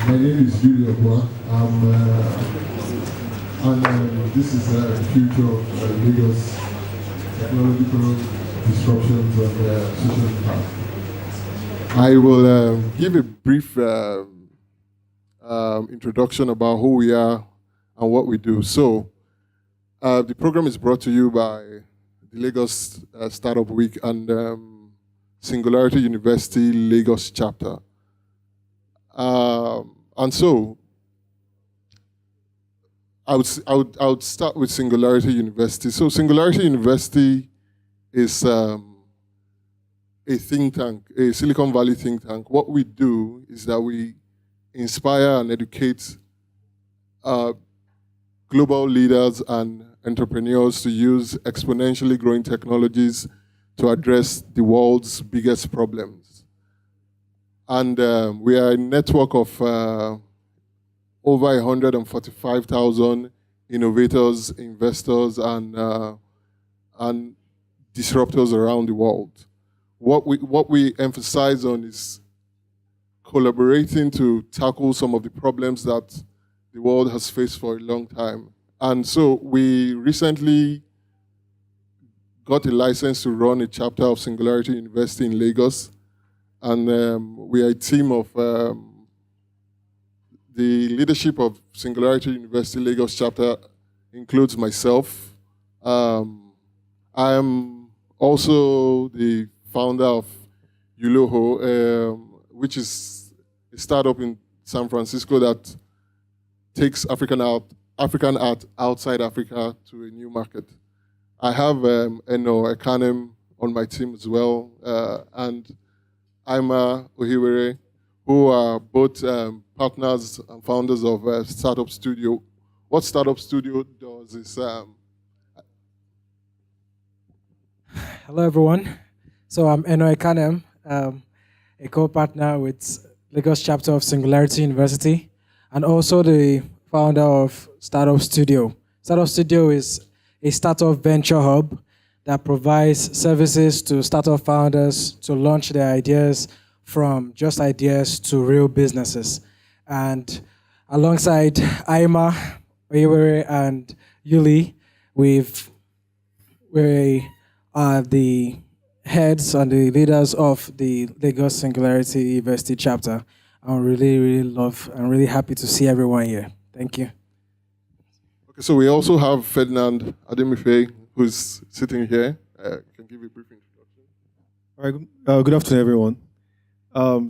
My name is Julia Kwa. And this is the future of Lagos technological disruptions and social impact. I will give a brief introduction about who we are and what we do. So, the program is brought to you by the Lagos Startup Week and Singularity University Lagos chapter. And so, I would start with Singularity University. So, Singularity University is a think tank, a Silicon Valley think tank. What we do is that we inspire and educate global leaders and entrepreneurs to use exponentially growing technologies to address the world's biggest problems. And we are a network of over 145,000 innovators, investors, and disruptors around the world. What we emphasize on is collaborating to tackle some of the problems that the world has faced for a long time. And so we recently got a license to run a chapter of Singularity University in Lagos. And we are a team of the leadership of Singularity University Lagos chapter includes myself. I am also the founder of Yuloho, which is a startup in San Francisco that takes African art outside Africa to a new market. I have Eno Ekanem on my team as well, and Ima Ohiwere, who are both partners and founders of Startup Studio. What Startup Studio does is... Hello, everyone. So I'm Eno Ekanem, a co-partner with Lagos chapter of Singularity University, and also the founder of Startup Studio. Startup Studio is a startup venture hub that provides services to startup founders to launch their ideas from just ideas to real businesses. And alongside Aima, Oiwere, and Yuli, we are the heads and the leaders of the Lagos Singularity University chapter. I'm really happy to see everyone here. Thank you. Okay, so we also have Ferdinand Ademife, who's sitting here. Can give you a brief introduction. All right, good afternoon, everyone.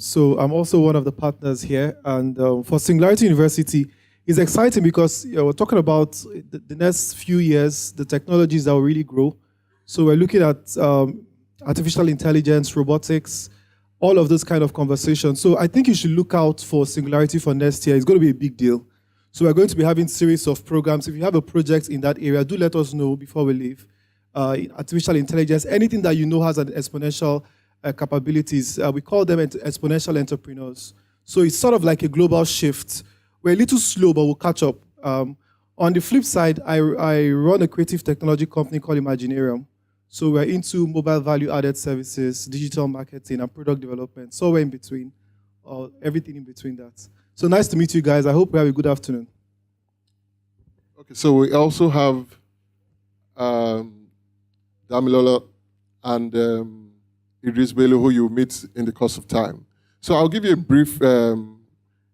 So I'm also one of the partners here, and for Singularity University, it's exciting because we're talking about the next few years, the technologies that will really grow. So we're looking at artificial intelligence, robotics, all of those kind of conversations. So I think you should look out for Singularity for next year. It's going to be a big deal. So we're going to be having series of programs. If you have a project in that area, do let us know before we leave. Artificial intelligence, anything that you know has an exponential capabilities, we call them exponential entrepreneurs. So it's sort of like a global shift. We're a little slow, but we'll catch up. On the flip side, I run a creative technology company called Imaginarium. So we're into mobile value-added services, digital marketing, and product development, somewhere in between, or everything in between that. So nice to meet you guys. I hope we have a good afternoon. Okay, so we also have Damilola and Idris Bello, who you meet in the course of time. So I'll give you a brief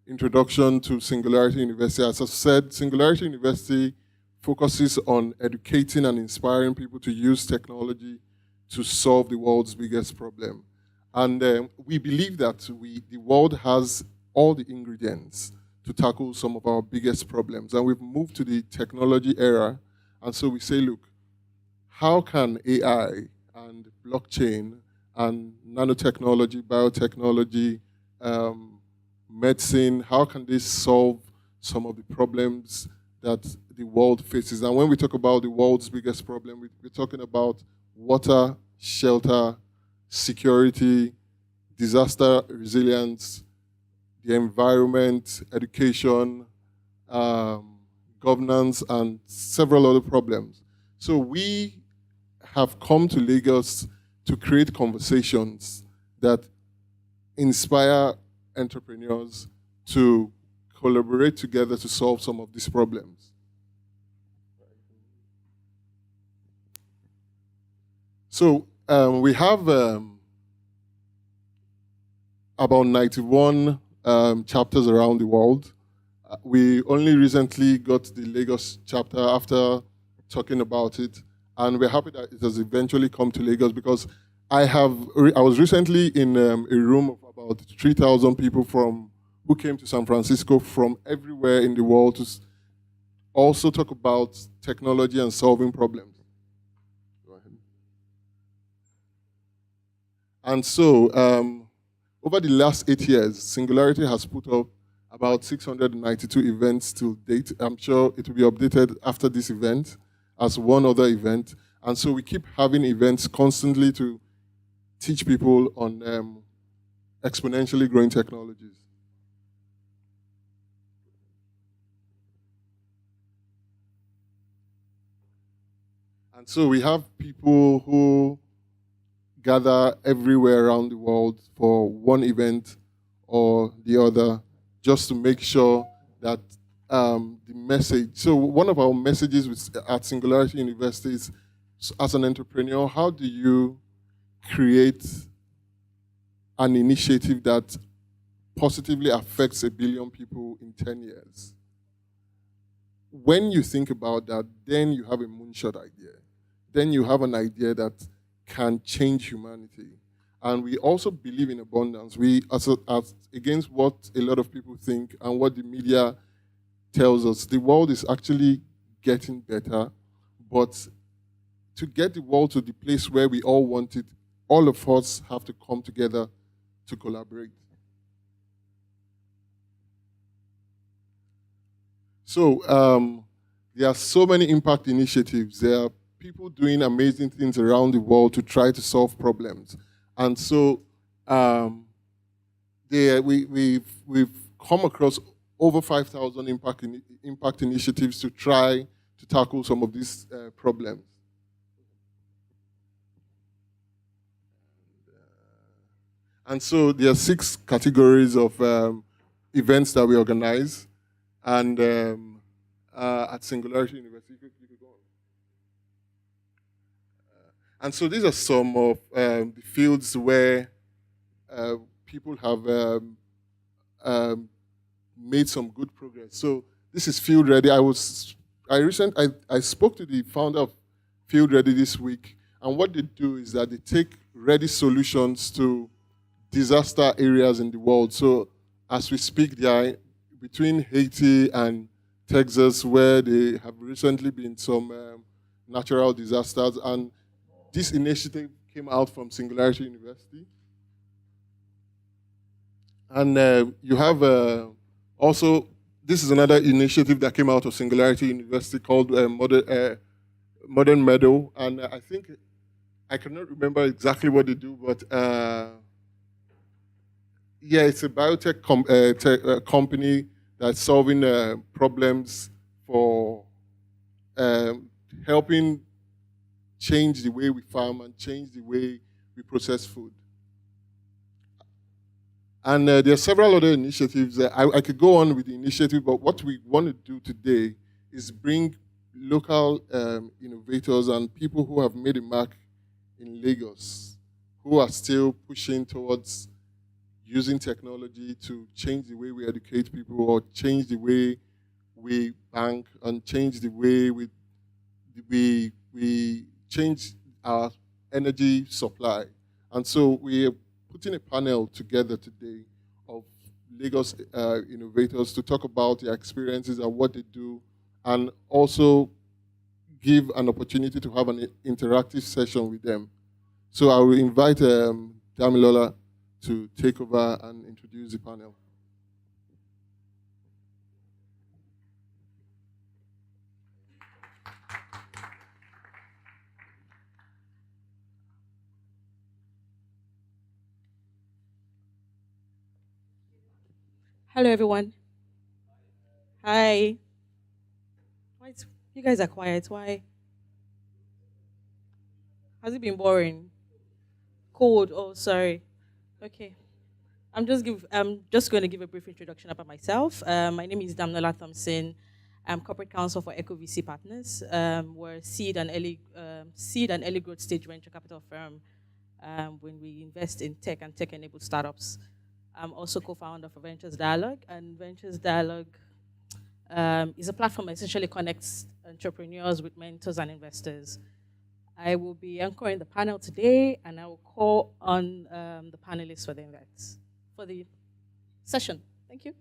introduction to Singularity University. As I said, Singularity University focuses on educating and inspiring people to use technology to solve the world's biggest problem. And we believe that the world has all the ingredients to tackle some of our biggest problems. And we've moved to the technology era. And so we say, look, how can AI and blockchain and nanotechnology, biotechnology, medicine, how can this solve some of the problems that the world faces? And when we talk about the world's biggest problem, we're talking about water, shelter, security, disaster resilience, the environment, education, governance, and several other problems. So we have come to Lagos to create conversations that inspire entrepreneurs to collaborate together to solve some of these problems. So we have about 91 chapters around the world. We only recently got the Lagos chapter after talking about it, and we're happy that it has eventually come to Lagos because I was recently in a room of about 3,000 people who came to San Francisco from everywhere in the world to also talk about technology and solving problems. Go ahead. And so, over the last 8 years, Singularity has put up about 692 events to date. I'm sure it will be updated after this event as one other event. And so we keep having events constantly to teach people on exponentially growing technologies. And so we have people who gather everywhere around the world for one event or the other, just to make sure that the message. So one of our messages at Singularity University is, as an entrepreneur, how do you create an initiative that positively affects 1 billion people in 10 years? When you think about that, then you have a moonshot idea. Then you have an idea that can change humanity. And we also believe in abundance. We, as against what a lot of people think and what the media tells us, the world is actually getting better. But to get the world to the place where we all want it, all of us have to come together to collaborate. So there are so many impact initiatives. There are people doing amazing things around the world to try to solve problems. And so we've come across over 5,000 impact initiatives to try to tackle some of these problems. And so there are 6 categories of events that we organize. And at Singularity University, you could go on. And so these are some of the fields where people have made some good progress. So this is Field Ready. I spoke to the founder of Field Ready this week, and what they do is that they take ready solutions to disaster areas in the world. So as we speak, they are between Haiti and Texas, where there have recently been some natural disasters, and this initiative came out from Singularity University. And you have also, this is another initiative that came out of Singularity University called Modern Meadow, and I think, I cannot remember exactly what they do, but yeah, it's a biotech company that's solving problems for helping change the way we farm and change the way we process food. And there are several other initiatives. I could go on with the initiative, but what we want to do today is bring local innovators and people who have made a mark in Lagos, who are still pushing towards using technology to change the way we educate people, or change the way we bank, and change the way we change our energy supply. And so we are putting a panel together today of Lagos innovators to talk about their experiences and what they do, and also give an opportunity to have an interactive session with them. So I will invite Damilola to take over and introduce the panel. Hello, everyone. Hi. Why you guys are quiet? Why? Has it been boring? Cold? Oh, sorry. Okay. I'm just going to give a brief introduction about myself. My name is Damnola Thompson. I'm corporate counsel for Echo VC Partners. We're seed and early growth stage venture capital firm when we invest in tech and tech-enabled startups. I'm also co-founder for Ventures Dialogue, and Ventures Dialogue is a platform that essentially connects entrepreneurs with mentors and investors. I will be anchoring the panel today, and I will call on the panelists for the session. Thank you.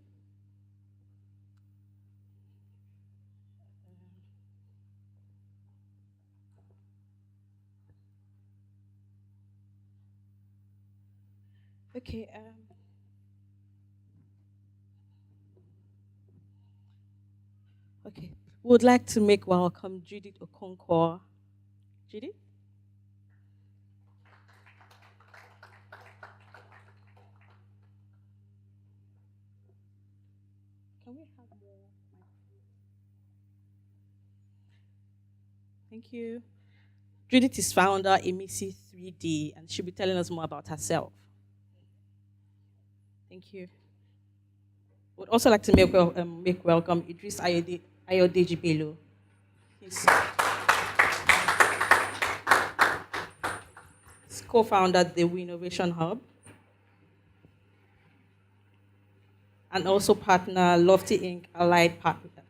Okay. Okay. We would like to make welcome Judith Okonkwo. Judith? Can we have more? Thank you. Judith is founder Emisi 3D, and she'll be telling us more about herself. Thank you. Would also like to make welcome Idris Ayodeji Bello. He's co-founder at the Innovation Hub, and also partner Lofty Inc. Allied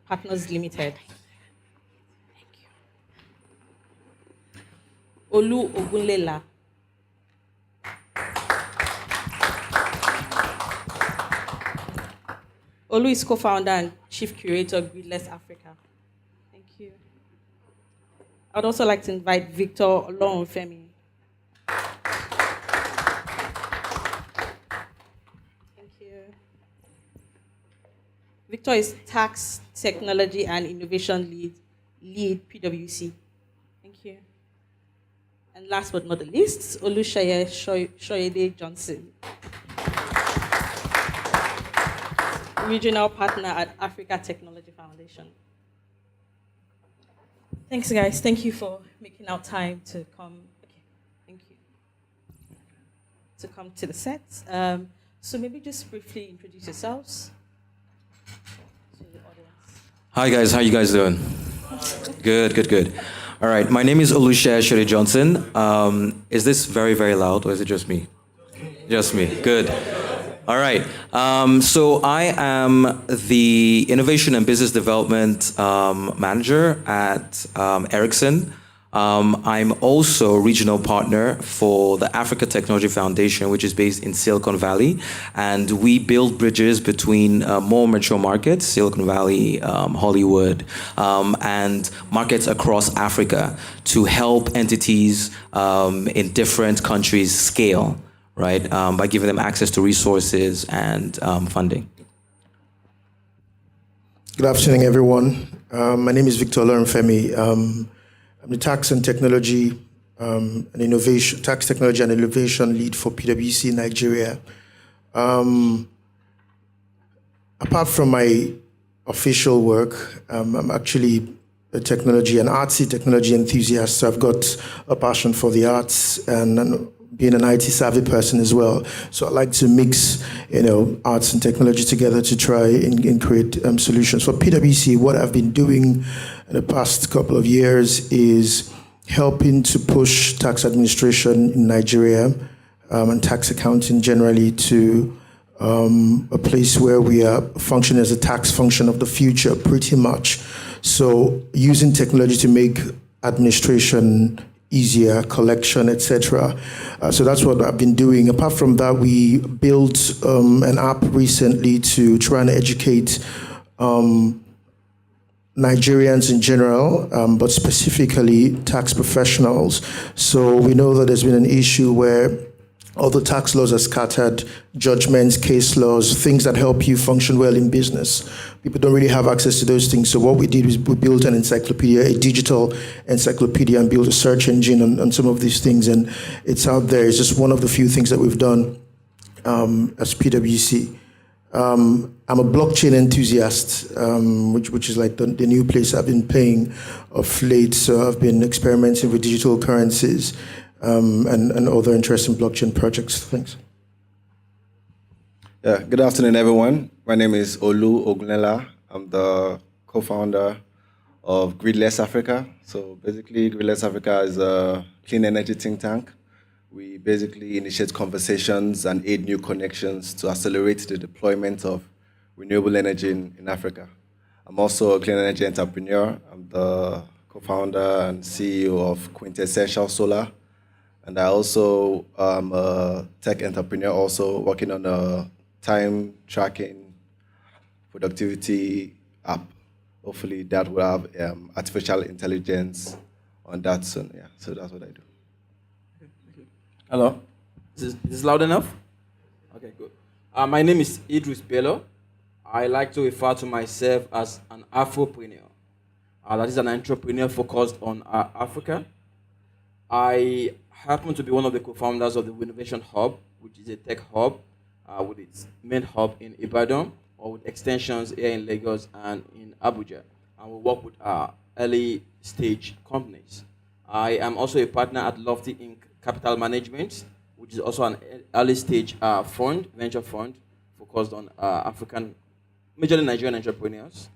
Partners Limited. Thank you. Olu Ogunlela. Olu is co-founder and chief curator of Gridless Africa. Thank you. I'd also like to invite Victor Olorunfemi. Thank you. Victor is tax, technology, and innovation lead PwC. Thank you. And last but not the least, Olusheye Shoyede Johnson, regional partner at Africa Technology Foundation. Thanks, guys. Thank you for making out time to come. Okay, thank you. To come to the set. So maybe just briefly introduce yourselves to the audience. Hi, guys. How you guys doing? Good. All right. My name is Olusheye Shoyede Johnson. Is this very, very loud, or is it just me? Just me. Good. All right. So I am the Innovation and Business Development Manager at Ericsson. I'm also regional partner for the Africa Technology Foundation, which is based in Silicon Valley. And we build bridges between more mature markets, Silicon Valley, Hollywood, and markets across Africa to help entities in different countries scale, right, by giving them access to resources and funding. Good afternoon, everyone. My name is Victor Olorunfemi. I'm the tax and technology and innovation lead for PwC Nigeria. Apart from my official work, I'm actually a technology and artsy technology enthusiast. So I've got a passion for the arts and being an IT savvy person as well. So I like to mix, arts and technology together to try and create solutions. For PwC, what I've been doing in the past couple of years is helping to push tax administration in Nigeria and tax accounting generally to a place where we are functioning as a tax function of the future, pretty much. So using technology to make administration easier, collection, etc. So that's what I've been doing. Apart from that, we built an app recently to try and educate Nigerians in general, but specifically tax professionals. So we know that there's been an issue where all the tax laws are scattered, judgments, case laws, things that help you function well in business. People don't really have access to those things. So what we did was we built an encyclopedia, a digital encyclopedia, and built a search engine on some of these things. And it's out there. It's just one of the few things that we've done as PwC. I'm a blockchain enthusiast, which is like the new place I've been playing of late. So I've been experimenting with digital currencies and other interesting blockchain projects. Thanks. Yeah, good afternoon, everyone. My name is Olu Ogunela. I'm the co-founder of Gridless Africa. So basically, Gridless Africa is a clean energy think tank. We basically initiate conversations and aid new connections to accelerate the deployment of renewable energy in Africa. I'm also a clean energy entrepreneur. I'm the co-founder and CEO of Quintessential Solar. And I also am a tech entrepreneur, also working on a time tracking productivity app. Hopefully that will have artificial intelligence on that soon. Yeah, so that's what I do. Hello, is this loud enough? Okay, good. My name is Idris Bello. I like to refer to myself as an Afropreneur. That is an entrepreneur focused on Africa. I happen to be one of the co-founders of the Innovation Hub, which is a tech hub with its main hub in Ibadan, or with extensions here in Lagos and in Abuja. And we work with early stage companies. I am also a partner at Lofty Inc. Capital Management, which is also an early stage fund, venture fund, focused on African, majorly Nigerian entrepreneurs.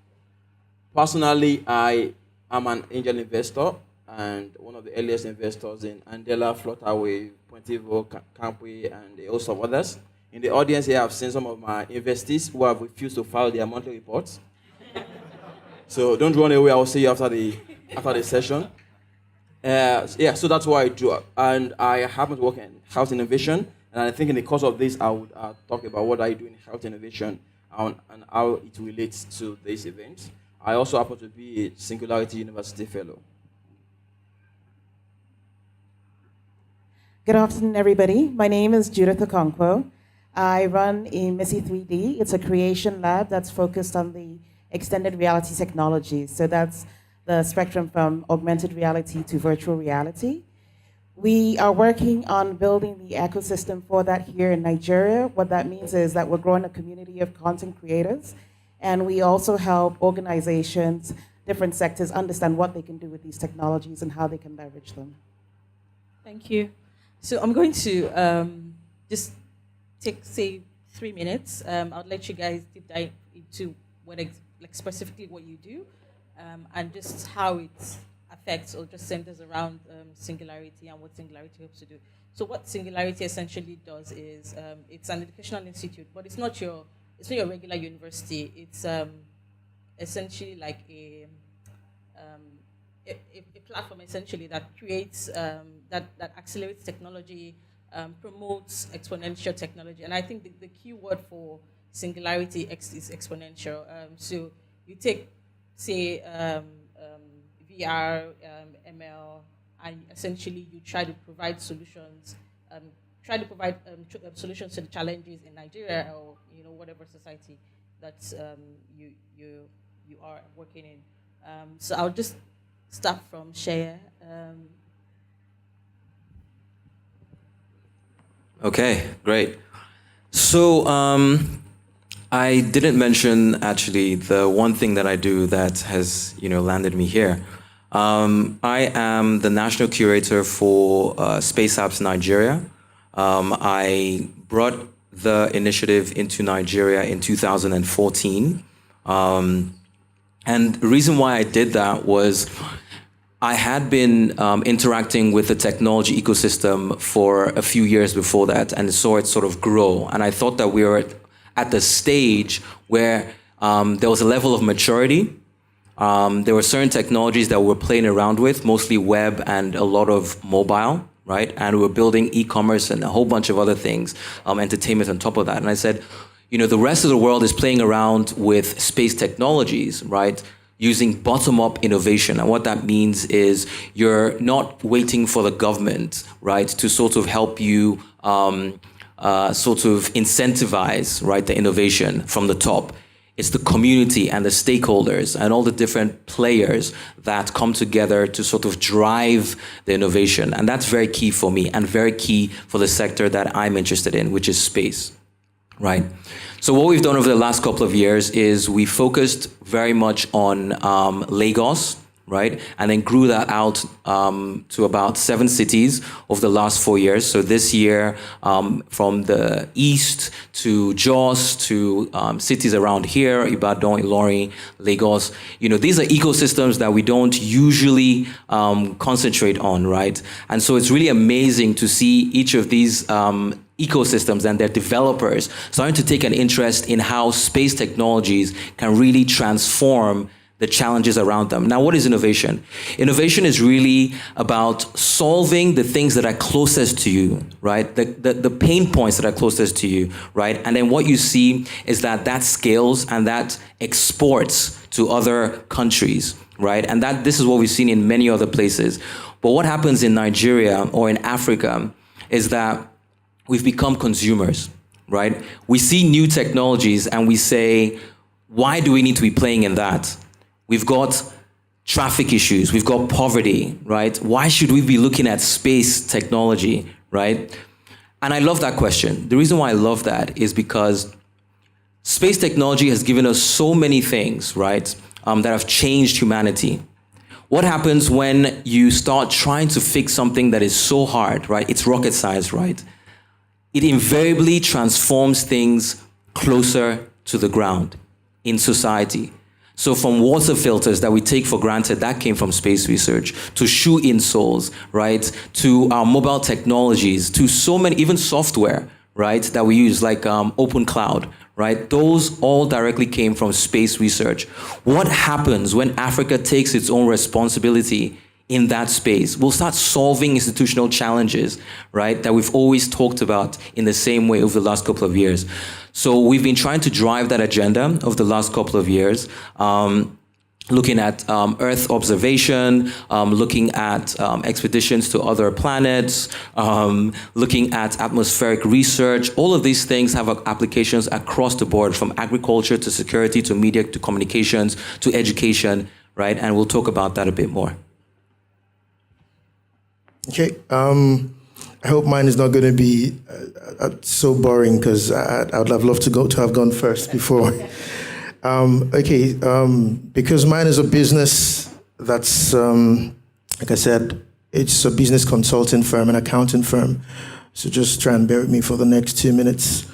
Personally, I am an angel investor and one of the earliest investors in Andela, Flutterwave, Pointivo, Campway, and a host of others. In the audience here, I've seen some of my investees who have refused to file their monthly reports. So don't run away. I will see you after the session. Yeah, so that's what I do. And I happen to work in health innovation. And I think in the course of this, I would talk about what I do in health innovation and how it relates to this event. I also happen to be a Singularity University fellow. Good afternoon, everybody. My name is Judith Okonkwo. I run a Missy 3D. It's a creation lab that's focused on the extended reality technologies. So that's the spectrum from augmented reality to virtual reality. We are working on building the ecosystem for that here in Nigeria. What that means is that we're growing a community of content creators, and we also help organizations, different sectors, understand what they can do with these technologies and how they can leverage them. Thank you. So I'm going to just take, say, 3 minutes. I'll let you guys deep dive into what specifically what you do and just how it affects or just centers around Singularity and what Singularity hopes to do. So what Singularity essentially does is it's an educational institute, but it's not your regular university. It's essentially like a platform essentially that creates that accelerates technology, promotes exponential technology, and I think the key word for Singularity is exponential. So you take, say, VR, ML, and essentially you try to provide solutions, solutions to the challenges in Nigeria or whatever society that you are working in. So I'll just start from Shea. Okay, great. So I didn't mention actually the one thing that I do that has landed me here. I am the national curator for Space Apps Nigeria. I brought the initiative into Nigeria in 2014. And the reason why I did that was I had been interacting with the technology ecosystem for a few years before that and saw it sort of grow. And I thought that we were at the stage where there was a level of maturity. There were certain technologies that we were playing around with, mostly web and a lot of mobile, right? And we were building e-commerce and a whole bunch of other things, entertainment on top of that. And I said, the rest of the world is playing around with space technologies, right? Using bottom-up innovation. And what that means is you're not waiting for the government, right, to sort of help you sort of incentivize, right, the innovation from the top. It's the community and the stakeholders and all the different players that come together to sort of drive the innovation. And that's very key for me and very key for the sector that I'm interested in, which is space, right? So what we've done over the last couple of years is we focused very much on Lagos, right? And then grew that out to about 7 cities over the last 4 years. So this year, from the east to Jos to cities around here, Ibadan, Ilorin, Lagos. These are ecosystems that we don't usually concentrate on, right? And so it's really amazing to see each of these ecosystems and their developers starting to take an interest in how space technologies can really transform the challenges around them. Now, what is innovation? Innovation is really about solving the things that are closest to you, right? The pain points that are closest to you, right? And then what you see is that scales and that exports to other countries, right? And this is what we've seen in many other places. But what happens in Nigeria or in Africa is that we've become consumers, right? We see new technologies and we say, why do we need to be playing in that? We've got traffic issues, we've got poverty, right? Why should we be looking at space technology, right? And I love that question. The reason why I love that is because space technology has given us so many things, right, that have changed humanity. What happens when you start trying to fix something that is so hard, right? It's rocket science, right? It invariably transforms things closer to the ground in society. So from water filters that we take for granted, that came from space research, to shoe insoles, right? To our mobile technologies, to so many, even software, right? That we use like Open Cloud, right? Those all directly came from space research. What happens when Africa takes its own responsibility in that space? We'll start solving institutional challenges, right? That we've always talked about in the same way over the last couple of years. So we've been trying to drive that agenda over the last couple of years, looking at Earth observation, looking at expeditions to other planets, looking at atmospheric research. All of these things have applications across the board, from agriculture to security to media to communications to education, right? And we'll talk about that a bit more. Okay. I hope mine is not going to be so boring, because I would have loved to have gone first before. Because mine is a business that's, like I said, it's a business consulting firm, an accounting firm. So just try and bear with me for the next 2 minutes.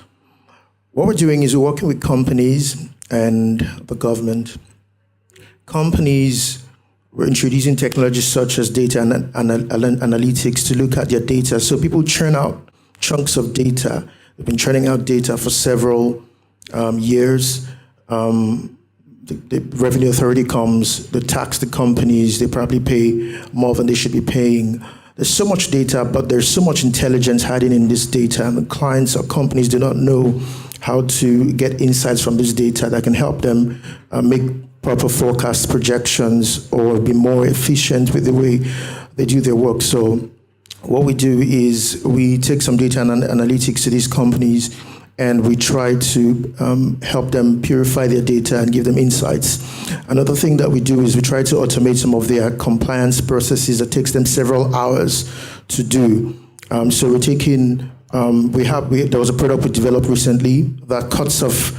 What we're doing is we're working with companies and the government. Companies, we're introducing technologies such as data and analytics to look at their data. So people churn out chunks of data. They've been churning out data for several years. The revenue authority comes, they tax the companies, they probably pay more than they should be paying. There's so much data, but there's so much intelligence hiding in this data, and the clients or companies do not know how to get insights from this data that can help them make proper forecast projections or be more efficient with the way they do their work. So what we do is we take some data and analytics to these companies, and we try to help them purify their data and give them insights. Another thing that we do is we try to automate some of their compliance processes that takes them several hours to do. So we're taking, there was a product we developed recently that cuts off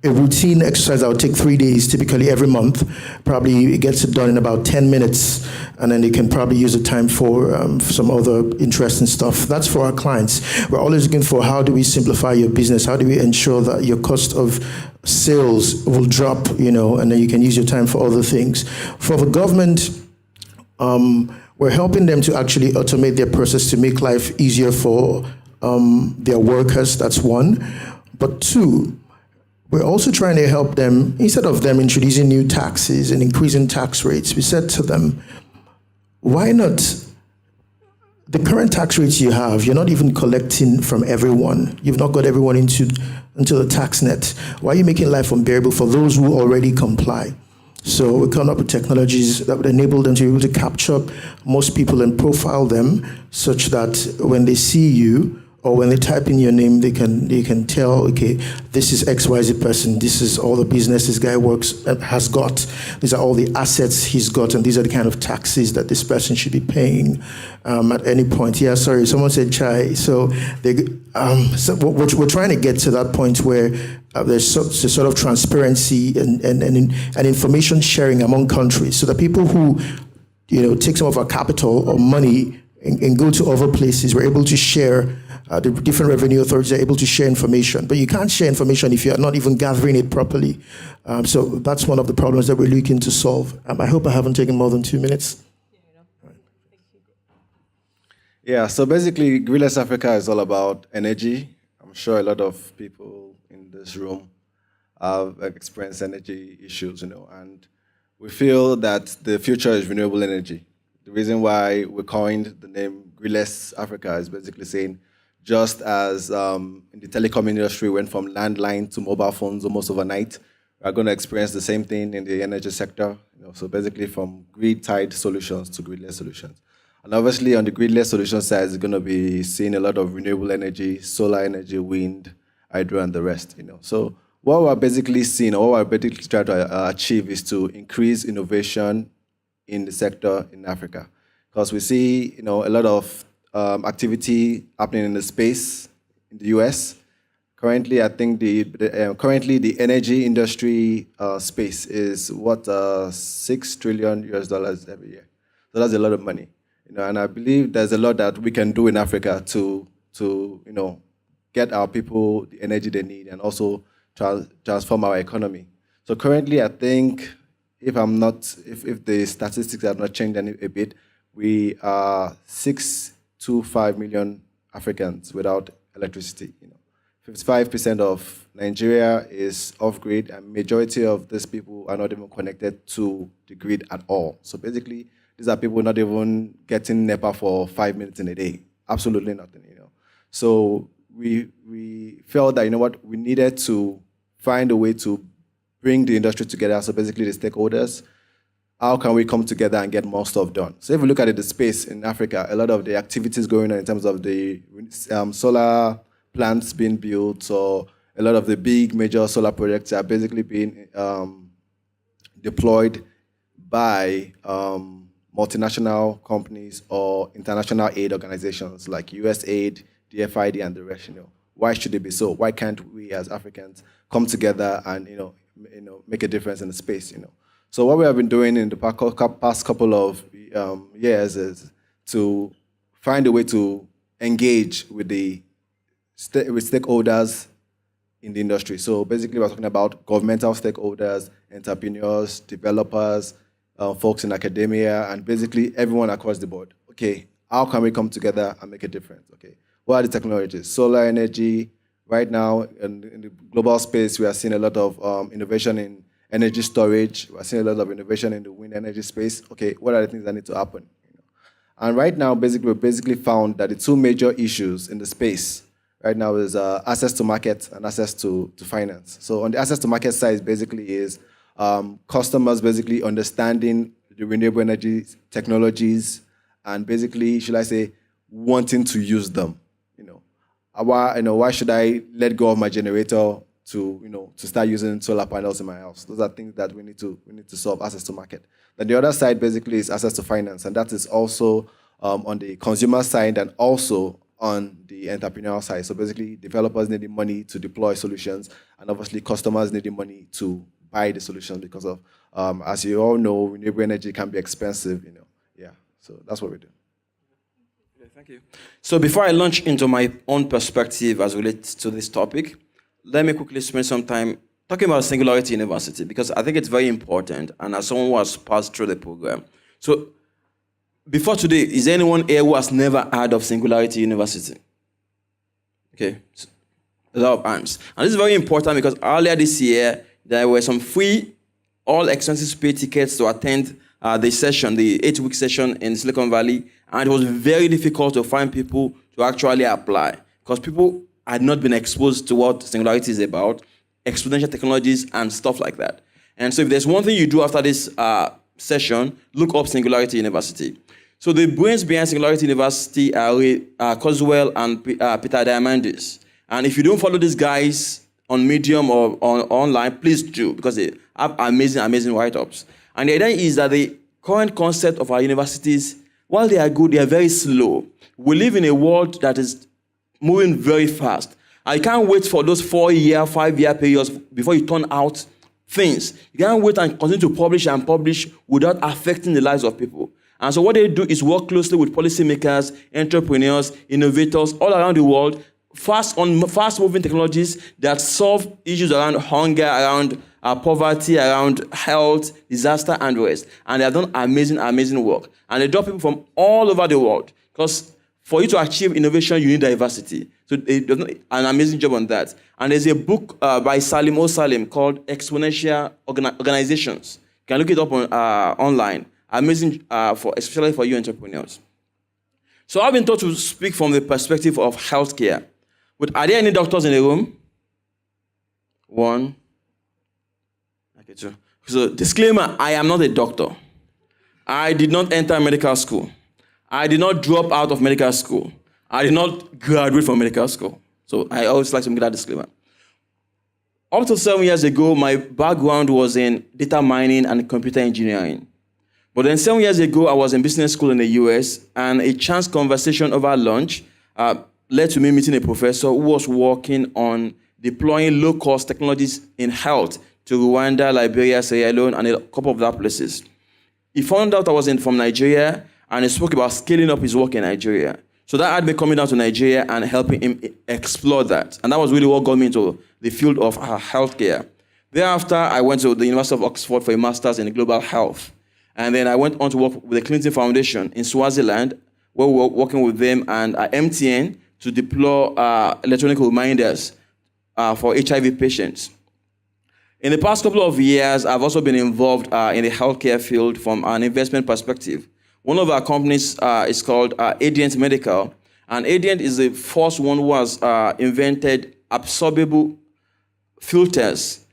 a routine exercise that would take 3 days, typically every month. Probably it gets it done in about 10 minutes, and then they can probably use the time for some other interesting stuff. That's for our clients. We're always looking for, how do we simplify your business? How do we ensure that your cost of sales will drop, and then you can use your time for other things? For the government, we're helping them to actually automate their process to make life easier for their workers. That's one. But two, we're also trying to help them, instead of them introducing new taxes and increasing tax rates, we said to them, why not, the current tax rates you have, you're not even collecting from everyone. You've not got everyone into the tax net. Why are you making life unbearable for those who already comply? So we come up with technologies that would enable them to be able to capture most people and profile them such that when they see you or when they type in your name, they can tell, okay, this is XYZ person, this is all the business this guy has got, these are all the assets he's got, and these are the kind of taxes that this person should be paying at any point. Yeah, sorry, someone said chai. So, so we're trying to get to that point where there's sort of transparency and information sharing among countries, so that people who take some of our capital or money and go to other places, we're able to share. The different revenue authorities are able to share information, but you can't share information if you're not even gathering it properly. So that's one of the problems that we're looking to solve. I hope I haven't taken more than 2 minutes. Yeah, so basically, Gridless Africa is all about energy. I'm sure a lot of people in this room have experienced energy issues, and we feel that the future is renewable energy. The reason why we coined the name Gridless Africa is basically saying, just as in the telecom industry went from landline to mobile phones almost overnight, we're going to experience the same thing in the energy sector. So basically from grid-tied solutions to gridless solutions. And obviously on the gridless solution side, it's going to be seeing a lot of renewable energy, solar energy, wind, hydro, and the rest. So what we're basically seeing, or what we're basically trying to achieve, is to increase innovation in the sector in Africa, because we see a lot of activity happening in the space in the US. Currently, I think the energy industry space is what $6 trillion every year. So that's a lot of money, and I believe there's a lot that we can do in Africa to get our people the energy they need and also transform our economy. So currently, I think if the statistics have not changed a bit, we are 6 to 5 million Africans without electricity. 55% of Nigeria is off-grid, and majority of these people are not even connected to the grid at all. So basically, these are people not even getting NEPA for 5 minutes in a day. Absolutely nothing. So we felt that we needed to find a way to bring the industry together. So basically, the stakeholders. How can we come together and get more stuff done? So if we look at the space in Africa, a lot of the activities going on in terms of the solar plants being built, or a lot of the big major solar projects are basically being deployed by multinational companies or international aid organizations like USAID, DFID, and the rest. Why should it be so? Why can't we as Africans come together and make a difference in the space? So what we have been doing in the past couple of years is to find a way to engage with with stakeholders in the industry. So basically, we're talking about governmental stakeholders, entrepreneurs, developers, folks in academia, and basically everyone across the board. Okay, how can we come together and make a difference? Okay, what are the technologies? Solar energy. Right now, in the global space, we are seeing a lot of innovation in energy storage. We're seeing a lot of innovation in the wind energy space. Okay, what are the things that need to happen? And right now, we basically found that the two major issues in the space right now is access to market and access to finance. So on the access to market side, basically is customers basically understanding the renewable energy technologies and basically, should I say, wanting to use them. Why should I let go of my generator to start using solar panels in my house? Those are things that we need to solve. Access to market. Then the other side basically is access to finance, and that is also on the consumer side and also on the entrepreneurial side. So basically, developers need the money to deploy solutions, and obviously customers need the money to buy the solutions because of, as you all know, renewable energy can be expensive. Yeah. So that's what we do. Thank you. So before I launch into my own perspective as relates to this topic, let me quickly spend some time talking about Singularity University, because I think it's very important, and as someone who has passed through the program. So before today, is there anyone here who has never heard of Singularity University? Okay, so a lot of hands. And this is very important because earlier this year, there were some free, all expenses paid tickets to attend the session, the 8-week session in Silicon Valley, and it was very difficult to find people to actually apply because people had not been exposed to what Singularity is about, exponential technologies and stuff like that. And so if there's one thing you do after this session, look up Singularity University. So the brains behind Singularity University are Coswell and Peter Diamandis. And if you don't follow these guys on Medium or online, please do, because they have amazing write-ups. And the idea is that the current concept of our universities, while they are good, they are very slow. We live in a world that is moving very fast. I can't wait for those 4-year, 5-year periods before you turn out things. You can't wait and continue to publish without affecting the lives of people. And so what they do is work closely with policymakers, entrepreneurs, innovators all around the world, fast-moving technologies that solve issues around hunger, around poverty, around health, disaster, and rest. And they have done amazing work. And they draw people from all over the world. Because for you to achieve innovation, you need diversity. So they've done an amazing job on that. And there's a book by Salim O. called Exponential Organizations. You can look it up online. Amazing, especially for you entrepreneurs. So I've been taught to speak from the perspective of healthcare. But are there any doctors in the room? 1. Okay, 2. So disclaimer, I am not a doctor. I did not enter medical school. I did not drop out of medical school. I did not graduate from medical school. So I always like to make that disclaimer. Up to 7 years ago, my background was in data mining and computer engineering. But then 7 years ago, I was in business school in the US, and a chance conversation over lunch led to me meeting a professor who was working on deploying low-cost technologies in health to Rwanda, Liberia, Sierra Leone, and a couple of other places. He found out I was from Nigeria, and he spoke about scaling up his work in Nigeria. So that had me coming down to Nigeria and helping him explore that. And that was really what got me into the field of healthcare. Thereafter, I went to the University of Oxford for a master's in global health. And then I went on to work with the Clinton Foundation in Swaziland, where we were working with them and MTN to deploy electronic reminders for HIV patients. In the past couple of years, I've also been involved in the healthcare field from an investment perspective. One of our companies is called Adient Medical, and Adient is the first one who has invented absorbable filters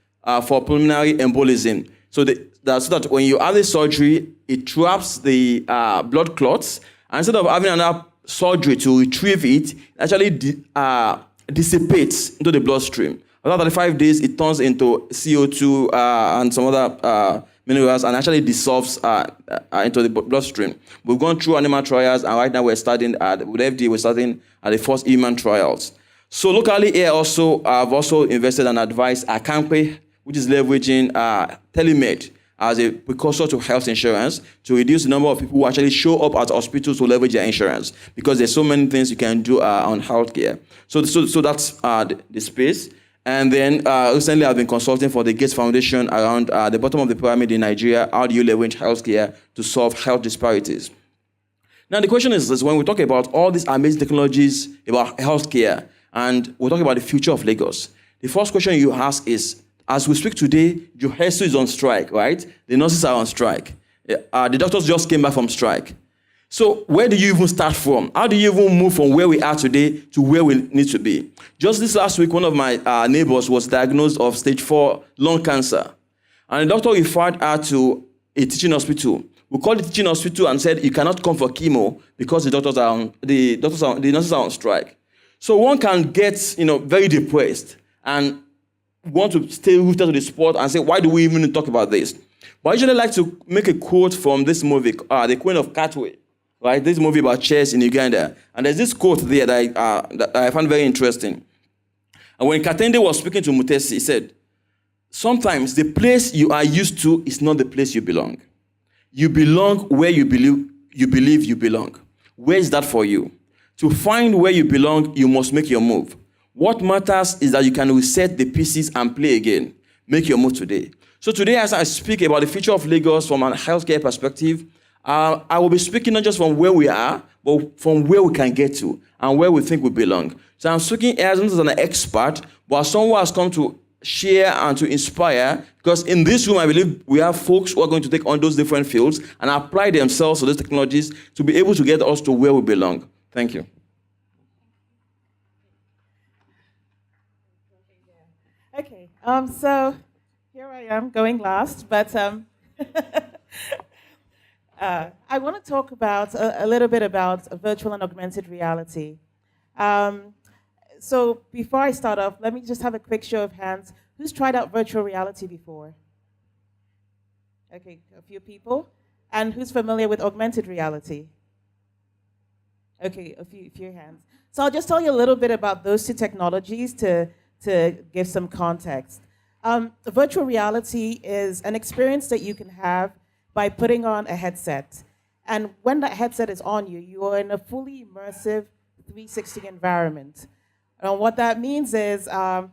for pulmonary embolism. So that when you have the surgery, it traps the blood clots, and instead of having another surgery to retrieve it, it actually dissipates into the bloodstream. After 35 days, it turns into CO2 and some other minerals and actually dissolves into the bloodstream. We've gone through animal trials, and right now we're starting with FDA, we're starting at the first human trials. So locally here also, I've also invested and advised Akampe, which is leveraging telemed as a precursor to health insurance to reduce the number of people who actually show up at hospitals to leverage their insurance, because there's so many things you can do on healthcare. So that's the space. And then recently I've been consulting for the Gates Foundation around the bottom of the pyramid in Nigeria. How do you leverage healthcare to solve health disparities? Now the question is when we talk about all these amazing technologies about healthcare, and we're talking about the future of Lagos, the first question you ask is, as we speak today, Johesu is on strike, right? The nurses are on strike. The doctors just came back from strike. So where do you even start from? How do you even move from where we are today to where we need to be? Just this last week, one of my neighbors was diagnosed of stage 4 lung cancer. And the doctor referred her to a teaching hospital. We called the teaching hospital and said, you cannot come for chemo because the nurses are on strike. So one can get very depressed and want to stay rooted to the sport and say, why do we even talk about this? But I usually like to make a quote from this movie, The Queen of Katwe, right? This movie about chess in Uganda. And there's this quote there that I found very interesting. And when Katende was speaking to Mutesi, he said, sometimes the place you are used to is not the place you belong. You belong where you believe you belong. Where is that for you? To find where you belong, you must make your move. What matters is that you can reset the pieces and play again. Make your move today. So today, as I speak about the future of Lagos from a healthcare perspective, I will be speaking not just from where we are, but from where we can get to and where we think we belong. So I'm speaking as not as an expert, but as someone who has come to share and to inspire, because in this room, I believe we have folks who are going to take on those different fields and apply themselves to those technologies to be able to get us to where we belong. Thank you. Okay, so here I am going last, but I want to talk about a little bit about virtual and augmented reality. So before I start off, let me just have a quick show of hands. Who's tried out virtual reality before? Okay, a few people. And who's familiar with augmented reality? Okay, a few hands. So I'll just tell you a little bit about those two technologies to give some context. Virtual reality is an experience that you can have by putting on a headset. And when that headset is on you, you are in a fully immersive 360 environment. And what that means is, well,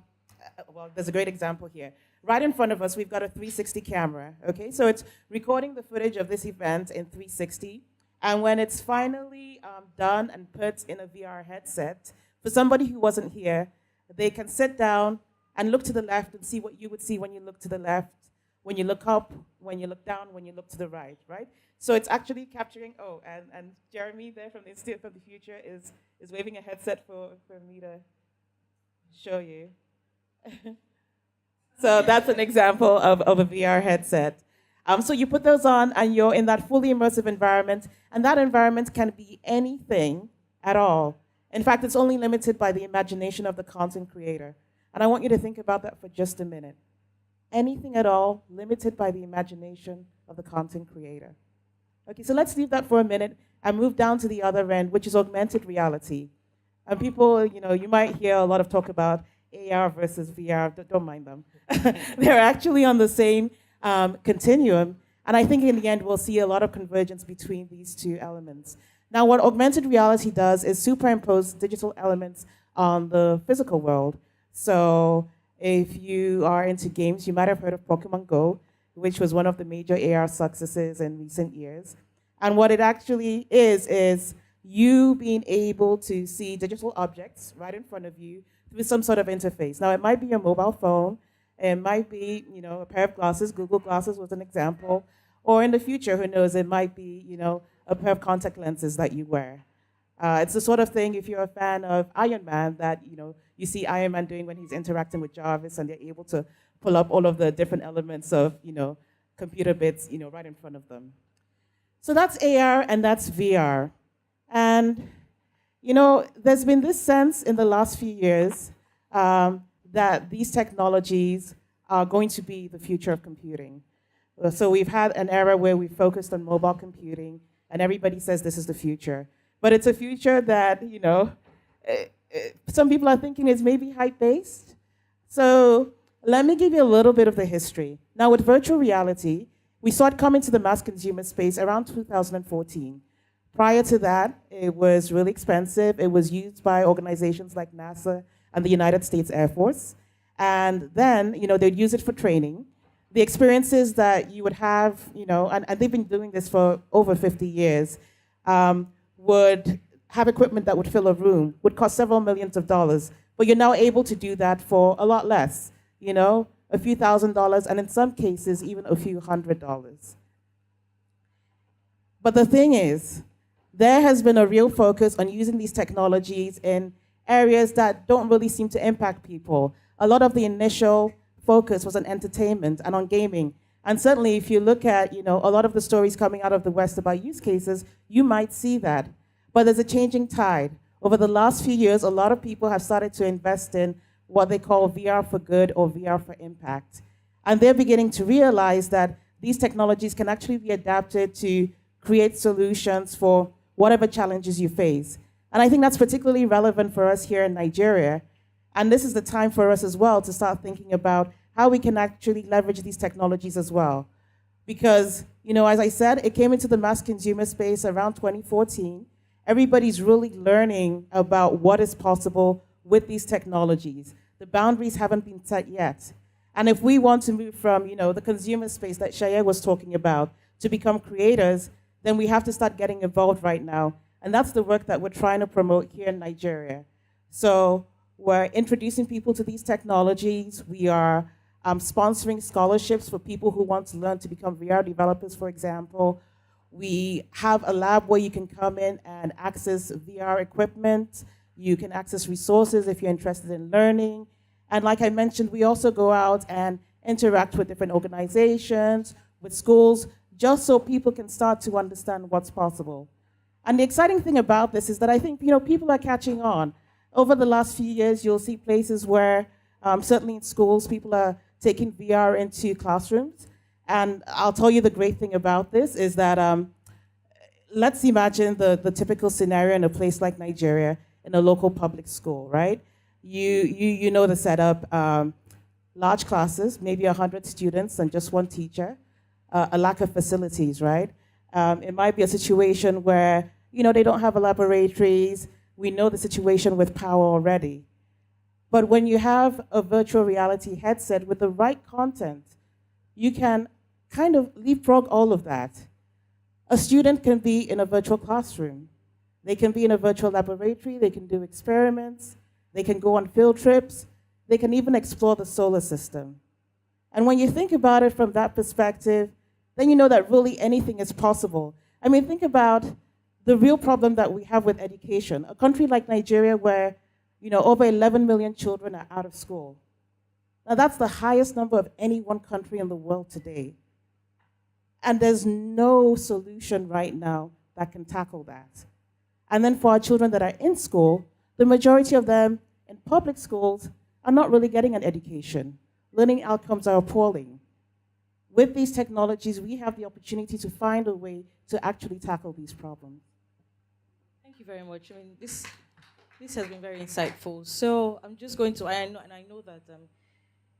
there's a great example here. Right in front of us, we've got a 360 camera, okay? So it's recording the footage of this event in 360. And when it's finally done and put in a VR headset, for somebody who wasn't here, they can sit down and look to the left and see what you would see when you look to the left, when you look up, when you look down, when you look to the right, right? So it's actually capturing, and Jeremy there from the Institute of the Future is waving a headset for me to show you. So that's an example of a VR headset. So you put those on and you're in that fully immersive environment, and that environment can be anything at all. In fact, it's only limited by the imagination of the content creator. And I want you to think about that for just a minute. Anything at all, limited by the imagination of the content creator. Okay, so let's leave that for a minute and move down to the other end, which is augmented reality. And people, you might hear a lot of talk about AR versus VR, don't mind them. They're actually on the same continuum, and I think in the end we'll see a lot of convergence between these two elements. Now, what augmented reality does is superimpose digital elements on the physical world. So if you are into games, you might have heard of Pokemon Go, which was one of the major AR successes in recent years. And what it actually is you being able to see digital objects right in front of you through some sort of interface. Now, it might be your mobile phone, it might be, a pair of glasses. Google Glasses was an example. Or in the future, who knows, it might be, a pair of contact lenses that you wear. It's the sort of thing, if you're a fan of Iron Man, that, you see Iron Man doing when he's interacting with Jarvis, and they're able to pull up all of the different elements of, computer bits, right in front of them. So that's AR and that's VR. And, there's been this sense in the last few years that these technologies are going to be the future of computing. So we've had an era where we focused on mobile computing, and everybody says this is the future. But it's a future that, some people are thinking is maybe hype-based. So let me give you a little bit of the history. Now, with virtual reality, we saw it come into the mass consumer space around 2014. Prior to that, it was really expensive. It was used by organizations like NASA and the United States Air Force. And then, they'd use it for training. The experiences that you would have, and they've been doing this for over 50 years, would have equipment that would fill a room, would cost several millions of dollars. But you're now able to do that for a lot less, a few $1,000s, and in some cases, even a few $100s. But the thing is, there has been a real focus on using these technologies in areas that don't really seem to impact people. A lot of the initial focus was on entertainment and on gaming. And certainly if you look at, a lot of the stories coming out of the West about use cases, you might see that. But there's a changing tide. Over the last few years, a lot of people have started to invest in what they call VR for good or VR for impact. And they're beginning to realize that these technologies can actually be adapted to create solutions for whatever challenges you face. And I think that's particularly relevant for us here in Nigeria. And this is the time for us as well to start thinking about how we can actually leverage these technologies as well. Because, as I said, it came into the mass consumer space around 2014. Everybody's really learning about what is possible with these technologies. The boundaries haven't been set yet. And if we want to move from, the consumer space that Shaya was talking about to become creators, then we have to start getting involved right now. And that's the work that we're trying to promote here in Nigeria. So we're introducing people to these technologies. We are sponsoring scholarships for people who want to learn to become VR developers, for example. We have a lab where you can come in and access VR equipment. You can access resources if you're interested in learning. And like I mentioned, we also go out and interact with different organizations, with schools, just so people can start to understand what's possible. And the exciting thing about this is that I think, people are catching on. Over the last few years, you'll see places where, certainly in schools, people are taking VR into classrooms. And I'll tell you the great thing about this is that let's imagine the typical scenario in a place like Nigeria, in a local public school, right? You know the setup, large classes, maybe 100 students and just one teacher, a lack of facilities, right? It might be a situation where, they don't have laboratories. We know the situation with power already. But when you have a virtual reality headset with the right content, you can kind of leapfrog all of that. A student can be in a virtual classroom. They can be in a virtual laboratory. They can do experiments. They can go on field trips. They can even explore the solar system. And when you think about it from that perspective, then you know that really anything is possible. I mean, think about the real problem that we have with education. A country like Nigeria where, over 11 million children are out of school. Now, that's the highest number of any one country in the world today. And there's no solution right now that can tackle that. And then for our children that are in school, the majority of them in public schools are not really getting an education. Learning outcomes are appalling. With these technologies, we have the opportunity to find a way to actually tackle these problems. Thank you very much. I mean, this has been very insightful. So I'm just going to, I know that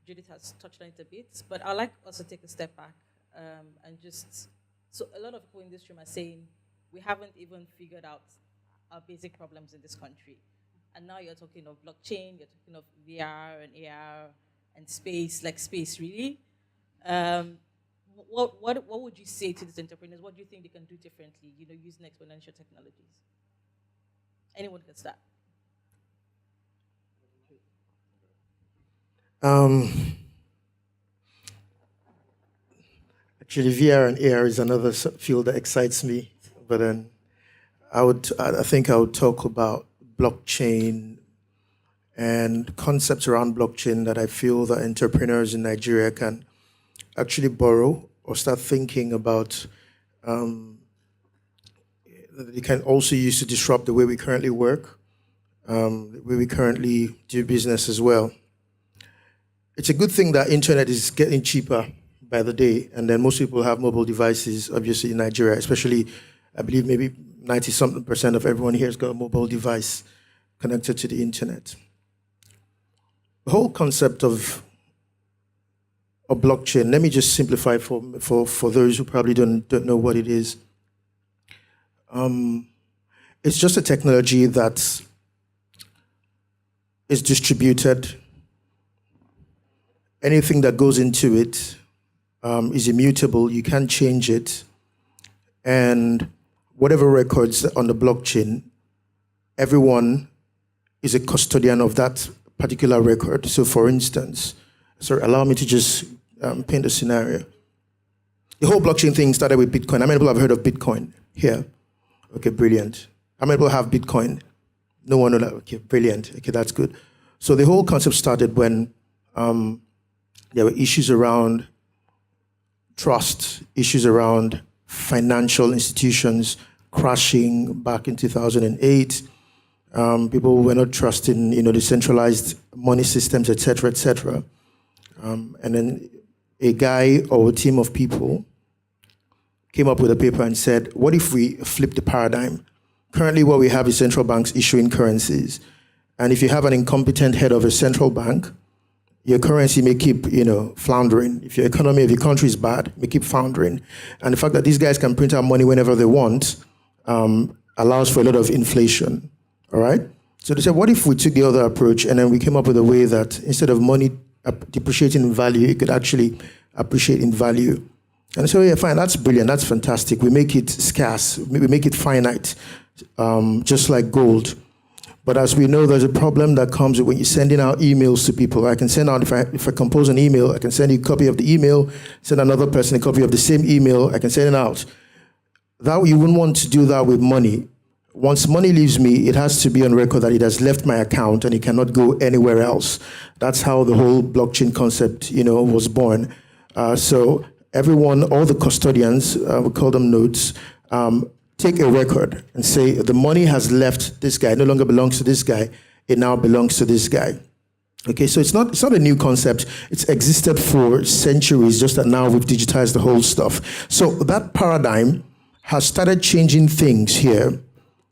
Judith has touched on it a bit, but I'd like us to take a step back and just, so a lot of people in this room are saying, we haven't even figured out our basic problems in this country. And now you're talking of blockchain, you're talking of VR and AR and space, like space really. What would you say to these entrepreneurs? What do you think they can do differently, using exponential technologies? Anyone can start. Actually, VR and AR is another field that excites me. But then I think I would talk about blockchain and concepts around blockchain that I feel that entrepreneurs in Nigeria can actually borrow or start thinking about. They can also use to disrupt the way we currently work, the way we currently do business as well. It's a good thing that internet is getting cheaper by the day, and then most people have mobile devices, obviously in Nigeria, especially, I believe maybe 90-something% of everyone here has got a mobile device connected to the internet. The whole concept of blockchain, let me just simplify for those who probably don't know what it is. It's just a technology that is distributed. Anything that goes into it is immutable. You can't change it. And whatever records on the blockchain, everyone is a custodian of that particular record. So for instance, allow me to just paint a scenario. The whole blockchain thing started with Bitcoin. How many people have heard of Bitcoin here? Okay, brilliant. How many people have Bitcoin? No one knows that. Okay, brilliant. Okay, that's good. So the whole concept started when there were issues around trust, issues around financial institutions crashing back in 2008. People were not trusting, the centralized money systems, et cetera, et cetera. And then a guy or a team of people came up with a paper and said, what if we flip the paradigm? Currently, what we have is central banks issuing currencies. And if you have an incompetent head of a central bank, your currency may keep, floundering. If your economy of your country is bad, it may keep floundering. And the fact that these guys can print out money whenever they want allows for a lot of inflation, all right? So they said, what if we took the other approach and then we came up with a way that instead of money depreciating in value, it could actually appreciate in value. And so, yeah, fine, that's brilliant, that's fantastic. We make it scarce, we make it finite, just like gold. But as we know, there's a problem that comes when you're sending out emails to people. I can send out, if I compose an email, I can send you a copy of the email, send another person a copy of the same email, I can send it out. That you wouldn't want to do that with money. Once money leaves me, it has to be on record that it has left my account and it cannot go anywhere else. That's how the whole blockchain concept, was born. So everyone, all the custodians, we call them nodes, take a record and say the money has left this guy, no longer belongs to this guy, it now belongs to this guy. Okay, so it's not a new concept. It's existed for centuries, just that now we've digitized the whole stuff. So that paradigm has started changing things here.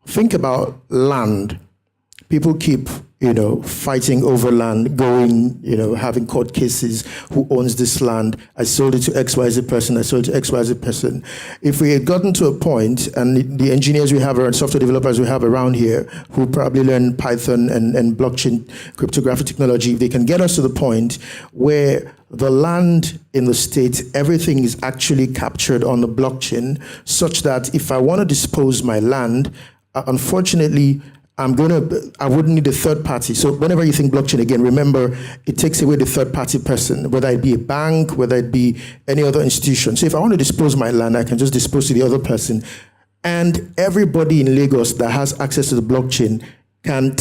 Think about land. People keep, fighting over land, going, having court cases. Who owns this land? I sold it to XYZ person. I sold it to XYZ person. If we had gotten to a point, and the engineers we have, and software developers we have around here, who probably learn Python and blockchain cryptographic technology, they can get us to the point where the land in the state, everything is actually captured on the blockchain, such that if I want to dispose my land, unfortunately, I wouldn't need a third party. So whenever you think blockchain again, remember it takes away the third party person, whether it be a bank, whether it be any other institution. So if I want to dispose my land, I can just dispose to the other person. And everybody in Lagos that has access to the blockchain can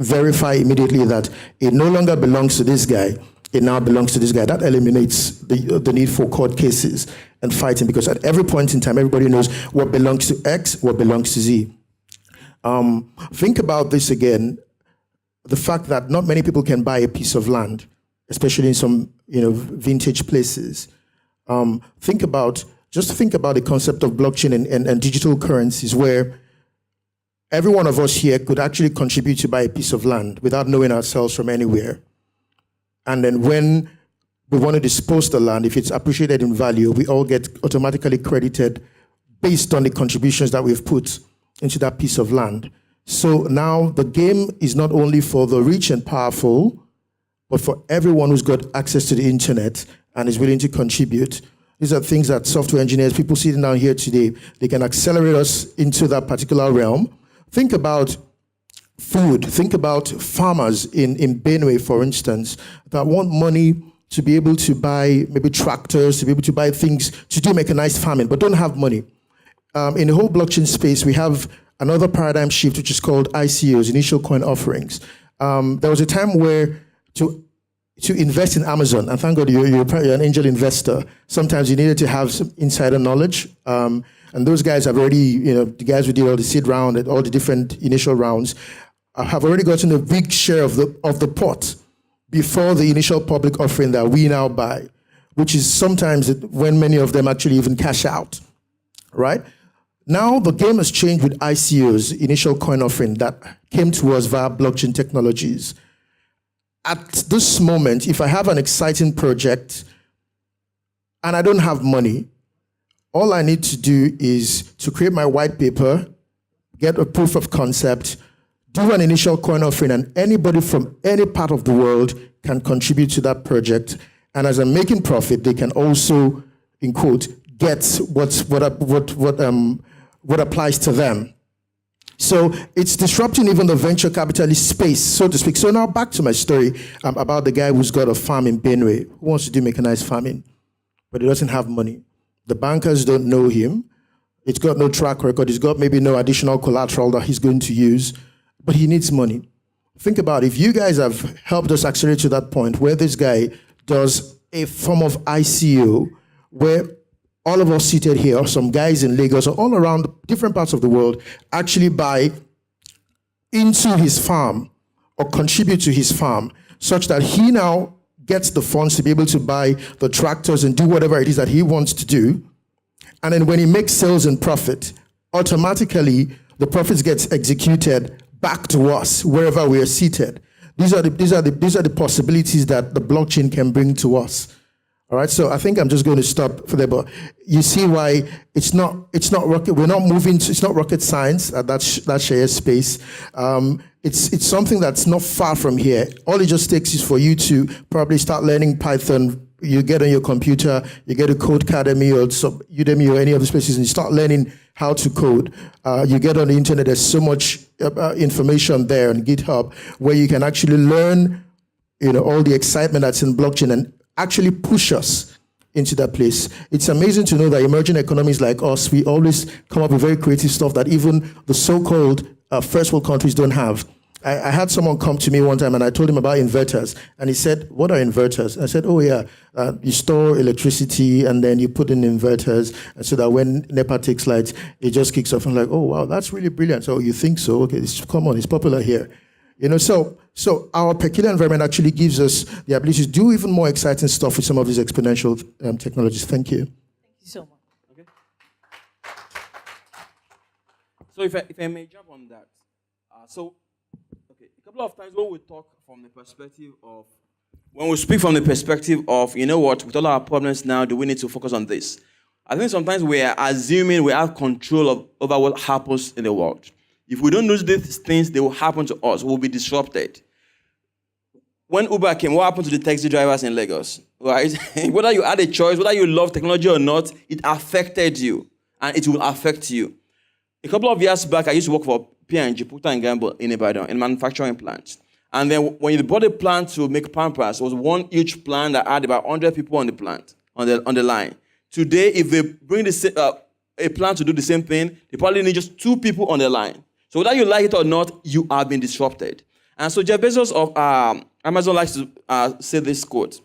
verify immediately that it no longer belongs to this guy, it now belongs to this guy. That eliminates the need for court cases and fighting, because at every point in time, everybody knows what belongs to X, what belongs to Z. Think about this again, the fact that not many people can buy a piece of land, especially in some vintage places. Think about the concept of blockchain and digital currencies, where every one of us here could actually contribute to buy a piece of land without knowing ourselves from anywhere. And then when we want to dispose the land, if it's appreciated in value, we all get automatically credited based on the contributions that we've put into that piece of land. So now the game is not only for the rich and powerful, but for everyone who's got access to the internet and is willing to contribute. These are things that software engineers, people sitting down here today, they can accelerate us into that particular realm. Think about food. Think about farmers in Benue, for instance, that want money to be able to buy maybe tractors, to be able to buy things to do mechanized farming, but don't have money. In the whole blockchain space, we have another paradigm shift, which is called ICOs, initial coin offerings. There was a time where to invest in Amazon, and thank God you're an angel investor, sometimes you needed to have some insider knowledge. And those guys have already, the guys who did all the seed round and all the different initial rounds, have already gotten a big share of the pot before the initial public offering that we now buy, which is sometimes when many of them actually even cash out, right? Now the game has changed with ICOs, initial coin offering, that came to us via blockchain technologies. At this moment, if I have an exciting project and I don't have money, all I need to do is to create my white paper, get a proof of concept, do an initial coin offering, and anybody from any part of the world can contribute to that project. And as I'm making profit, they can also, in quote, get what applies to them. So it's disrupting even the venture capitalist space, so to speak. So now back to my story about the guy who's got a farm in Benue, who wants to do mechanized farming, but he doesn't have money. The bankers don't know him. It's got no track record. It's got maybe no additional collateral that he's going to use, but he needs money. Think about it. If you guys have helped us accelerate to that point where this guy does a form of ICO, where all of us seated here, or some guys in Lagos, or all around different parts of the world, actually buy into his farm or contribute to his farm, such that he now gets the funds to be able to buy the tractors and do whatever it is that he wants to do. And then when he makes sales and profit, automatically the profits gets executed back to us wherever we are seated. These are the possibilities that the blockchain can bring to us. All right, so I think I'm just going to stop for there, but you see why it's not rocket. We're not moving. It's not rocket science at that share space. It's something that's not far from here. All it just takes is for you to probably start learning Python. You get on your computer, you get a code academy or Udemy or any of the places, and you start learning how to code. You get on the internet. There's so much information there on GitHub where you can actually learn, all the excitement that's in blockchain and actually push us into that place. It's amazing to know that emerging economies like us, we always come up with very creative stuff that even the so-called first world countries don't have. I had someone come to me one time and I told him about inverters. And he said, what are inverters? I said, oh yeah, you store electricity and then you put in inverters so that when NEPA takes light, it just kicks off. I'm like, oh wow, that's really brilliant. So you think so? Okay, come on, it's popular here. So our peculiar environment actually gives us the ability to do even more exciting stuff with some of these exponential technologies. Thank you. Thank you so much. Okay. So if I may jump on that. A couple of times when we talk from the perspective of, when we speak from the perspective of, you know what, with all our problems now, do we need to focus on this? I think sometimes we are assuming we have control over what happens in the world. If we don't do these things, they will happen to us. We'll be disrupted. When Uber came, what happened to the taxi drivers in Lagos? Right? Whether you had a choice, whether you love technology or not, it affected you, and it will affect you. A couple of years back, I used to work for P&G, Procter & Gamble in Ibadan, in manufacturing plants. And then when you bought a plant to make Pampers, it was one huge plant that had about 100 people on the plant, on the line. Today, if they bring a plant to do the same thing, they probably need just 2 people on the line. So whether you like it or not, you have been disrupted. And so Jeff Bezos of Amazon likes to say this quote.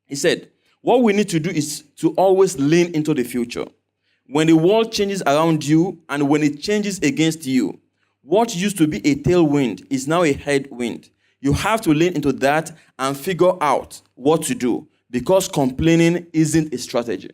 He said, what we need to do is to always lean into the future. When the world changes around you and when it changes against you, what used to be a tailwind is now a headwind. You have to lean into that and figure out what to do, because complaining isn't a strategy.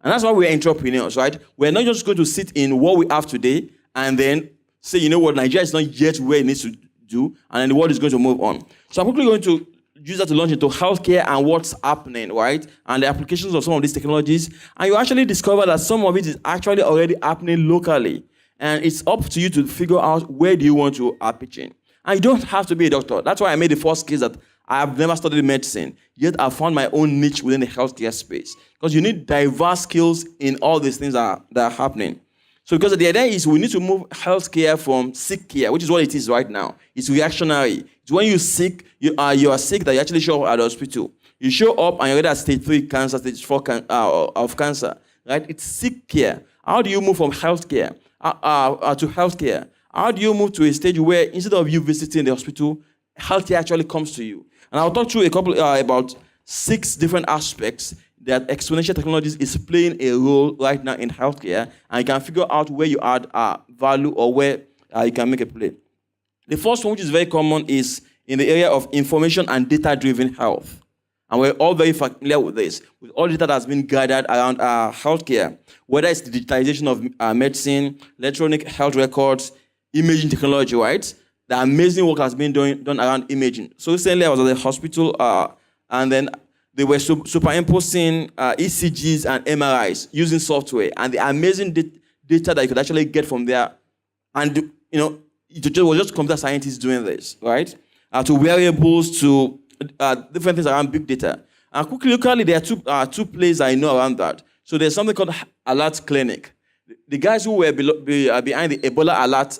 And that's why we're entrepreneurs, right? We're not just going to sit in what we have today and then say, you know what, Nigeria is not yet where it needs to do, and then the world is going to move on. So I'm quickly going to use that to launch into healthcare and what's happening, right? And the applications of some of these technologies. And you actually discover that some of it is actually already happening locally. And it's up to you to figure out where do you want to pitch in. And you don't have to be a doctor. That's why I made the first case that I have never studied medicine, yet I found my own niche within the healthcare space. Because you need diverse skills in all these things that are happening. So because the idea is we need to move healthcare from sick care, which is what it is right now. It's reactionary. It's when you are sick that you actually show up at the hospital. You show up and you're already at stage 3 cancer, stage 4 of cancer. Right? It's sick care. How do you move from healthcare to healthcare? How do you move to a stage where instead of you visiting the hospital, healthcare actually comes to you? And I'll talk through a couple about 6 different aspects that exponential technologies is playing a role right now in healthcare, and you can figure out where you add value or where you can make a play. The first one, which is very common, is in the area of information and data-driven health. And we're all very familiar with this, with all the data that has been gathered around healthcare, whether it's the digitization of medicine, electronic health records, imaging technology, right? The amazing work has been done around imaging. So recently I was at the hospital, and then they were superimposing ECGs and MRIs using software, and the amazing data that you could actually get from there. And it was just computer scientists doing this, right? To wearables, to different things around big data. And quickly, locally, there are two places I know around that. So there's something called Alert Clinic. The guys who were behind the Ebola Alert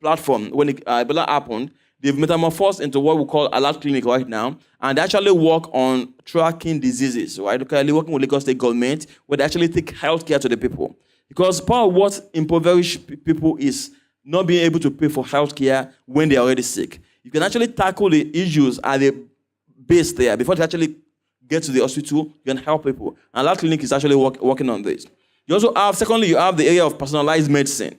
platform, when Ebola happened, they've metamorphosed into what we call Alert Clinic right now, and they actually work on tracking diseases, right? Locally, working with Lagos State government, where they actually take healthcare to the people. Because part of what impoverished people is not being able to pay for healthcare when they're already sick. You can actually tackle the issues at the base there before they actually get to the hospital. You can help people, and Alert Clinic is actually working on this. You also have, secondly, you have the area of personalized medicine.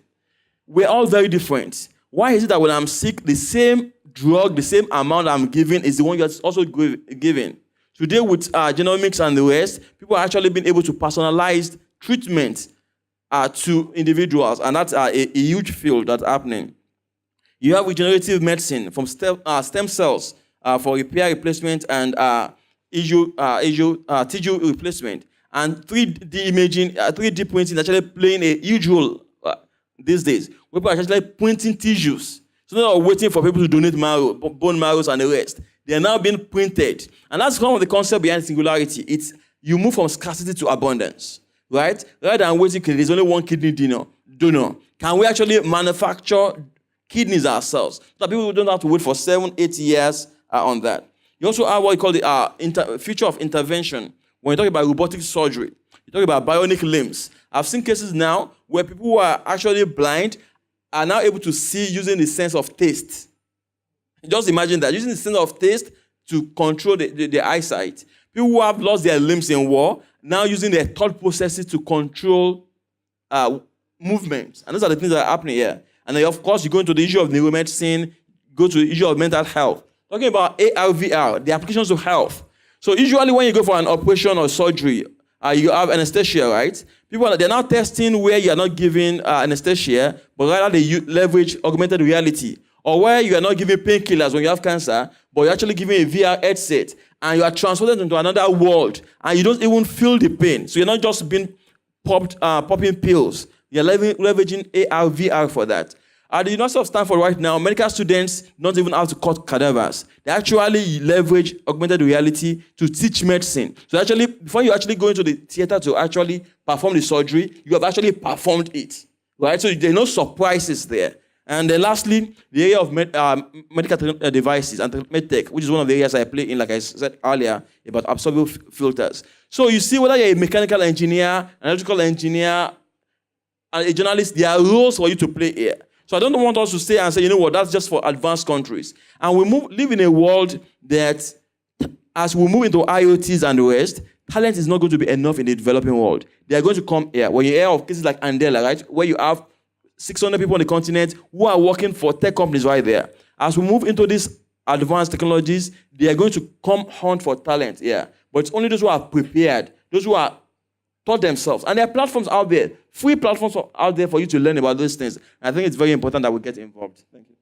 We're all very different. Why is it that when I'm sick, the same drug, the same amount I'm giving is the one you're also giving? Today, with genomics and the rest, people are actually being able to personalize treatment to individuals, and that's a huge field that's happening. You have regenerative medicine from stem cells for repair replacement and tissue replacement. And 3D imaging, 3D printing actually playing a huge role these days. People are actually printing tissues. So they're not waiting for people to donate marrow, bone marrows and the rest. They are now being printed. And that's one of the concept behind Singularity. It's you move from scarcity to abundance, right? Rather than waiting, there's only one kidney donor. Can we actually manufacture kidneys ourselves so that people don't have to wait for 7-8 years on that? You also have what you call the future of intervention. When you talk about robotic surgery, you talk about bionic limbs. I've seen cases now where people who are actually blind are now able to see using the sense of taste. Just imagine that, using the sense of taste to control the eyesight. People who have lost their limbs in war, now using their thought processes to control movements. And those are the things that are happening here. And then, of course, you go into the issue of neuromedicine, go to the issue of mental health. Talking about AR, VR, the applications of health. So usually when you go for an operation or surgery, you have anesthesia, right? They're now testing where you are not giving anesthesia, but rather they leverage augmented reality. Or where you are not giving painkillers when you have cancer, but you're actually giving a VR headset, and you are transported into another world, and you don't even feel the pain. So you're not just being popping pills. You're leveraging AR, VR for that. At the University of Stanford right now, medical students don't even have to cut cadavers. They actually leverage augmented reality to teach medicine. So actually, before you actually go into the theater to actually perform the surgery, you have actually performed it, right? So there are no surprises there. And then lastly, the area of medical devices and medtech, which is one of the areas I play in, like I said earlier, about absorbable filters. So you see, whether you're a mechanical engineer, an electrical engineer, and a journalist, there are roles for you to play here. So I don't want us to stay and say, you know what, that's just for advanced countries. And we live in a world that, as we move into IoTs and the rest, talent is not going to be enough in the developing world. They are going to come here. When you hear of cases like Andela, right, where you have 600 people on the continent who are working for tech companies right there. As we move into these advanced technologies, they are going to come hunt for talent, yeah. But it's only those who are prepared, those who are taught themselves. And there are platforms out there, free platforms out there for you to learn about those things. I think it's very important that we get involved. Thank you.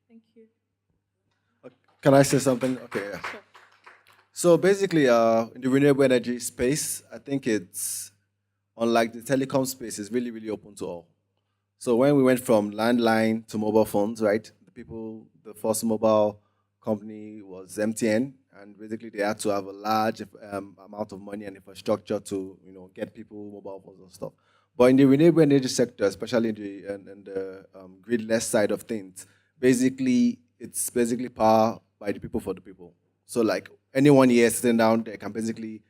Thank you. Can I say something? Okay, yeah. Sure. So basically, in the renewable energy space, I think it's, unlike the telecom space, it's really, really open to all. So when we went from landline to mobile phones, right, the first mobile company was MTN, and basically they had to have a large amount of money and infrastructure to, get people mobile phones and stuff. But in the renewable energy sector, especially in the gridless side of things, basically it's basically power by the people for the people. So like anyone here sitting down, they can basically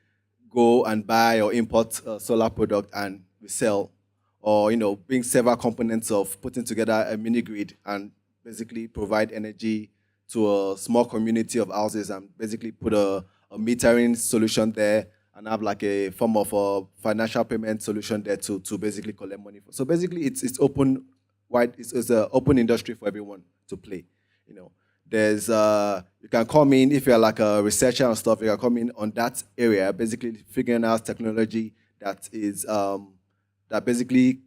go and buy or import a solar product and we sell, or bring several components of putting together a mini grid and basically provide energy to a small community of houses and basically put a metering solution there and have like a form of a financial payment solution there to basically collect money. So basically it's open wide, it's an open industry for everyone to play. There's you can come in if you're like a researcher and stuff, you can come in on that area, basically figuring out technology that is that basically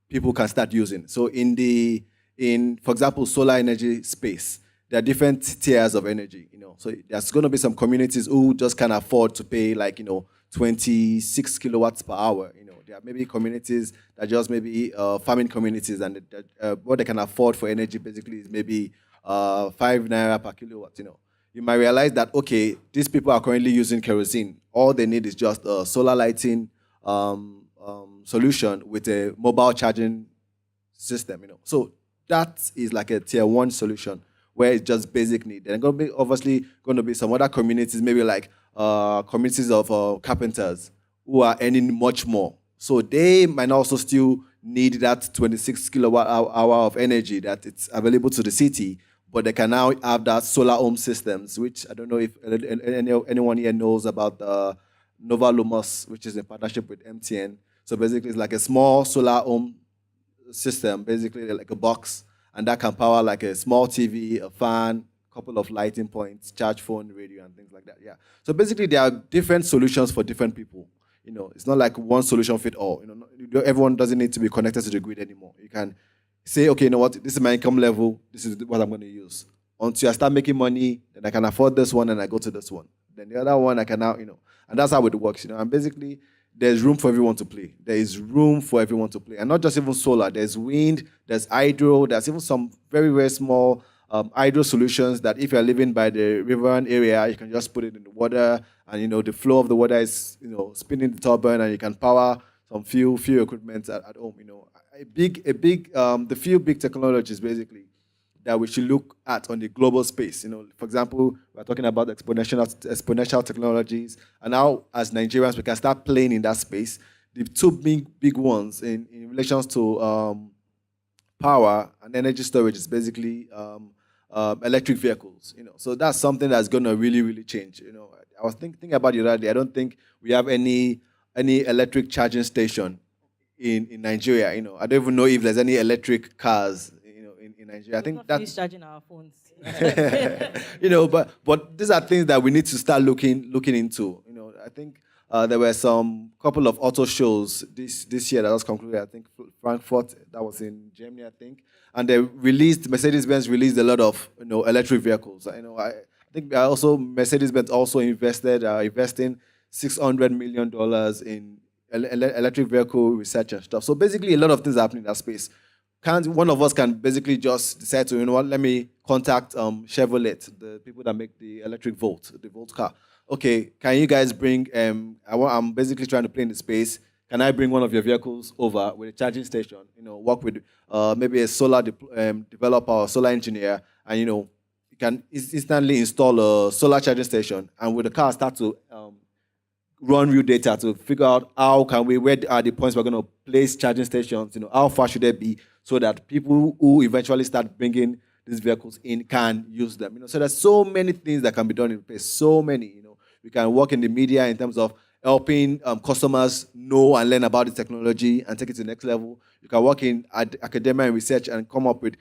people can start using. So in for example, solar energy space, there are different tiers of energy, So there's going to be some communities who just can't afford to pay 26 kilowatts per hour. There are maybe communities that just maybe farming communities, and what they can afford for energy basically is maybe 5 naira per kilowatt. You might realize that okay, these people are currently using kerosene. All they need is just a solar lighting solution with a mobile charging system. So that is like a tier 1 solution where it's just basic need. There are going to be obviously going to be some other communities, maybe like communities of carpenters who are earning much more. So they might also still need that 26 kilowatt hour of energy that it's available to the city, but they can now have that solar home systems, which I don't know if anyone here knows about the Nova Lumos, which is in partnership with MTN. So basically it's like a small solar home system, basically like a box, and that can power like a small TV, a fan, a couple of lighting points, charge phone, radio, and things like that. Yeah. So basically there are different solutions for different people. It's not like one solution fit all. Everyone doesn't need to be connected to the grid anymore. You can say, okay, this is my income level. This is what I'm going to use. Until I start making money, then I can afford this one and I go to this one. Then the other one I can now, and that's how it works. And basically there's room for everyone to play. There is room for everyone to play. And not just even solar. There's wind, there's hydro, there's even some very, very small hydro solutions that if you're living by the riverine area, you can just put it in the water and, the flow of the water is, spinning the turbine and you can power some few equipment at home, the few big technologies basically that we should look at on the global space. For example, we're talking about exponential technologies, and now as Nigerians we can start playing in that space. The two big ones in relation to power and energy storage is basically electric vehicles. So that's something that's going to really, really change. I was thinking about it the other day. I don't think we have any electric charging station in Nigeria. I don't even know if there's any electric cars. In Nigeria, I think that's charging our phones. but these are things that we need to start looking into. I think there were some couple of auto shows this year that was concluded. I think Frankfurt, that was in Germany, I think, and Mercedes-Benz released a lot of electric vehicles. I think also Mercedes-Benz also investing $600 million in electric vehicle research and stuff. So basically, a lot of things are happening in that space. One of us can basically just decide to, let me contact Chevrolet, the people that make the electric Volt, the Volt car. Okay, can you guys bring, I'm basically trying to play in the space. Can I bring one of your vehicles over with a charging station, work with maybe a solar developer or solar engineer, and, you can instantly install a solar charging station, and with the car start to run real data to figure out where are the points we're going to place charging stations, how far should they be, so that people who eventually start bringing these vehicles in can use them. So there's so many things that can be done in place, so many. We can work in the media in terms of helping customers know and learn about the technology and take it to the next level. You can work in academia and research and come up with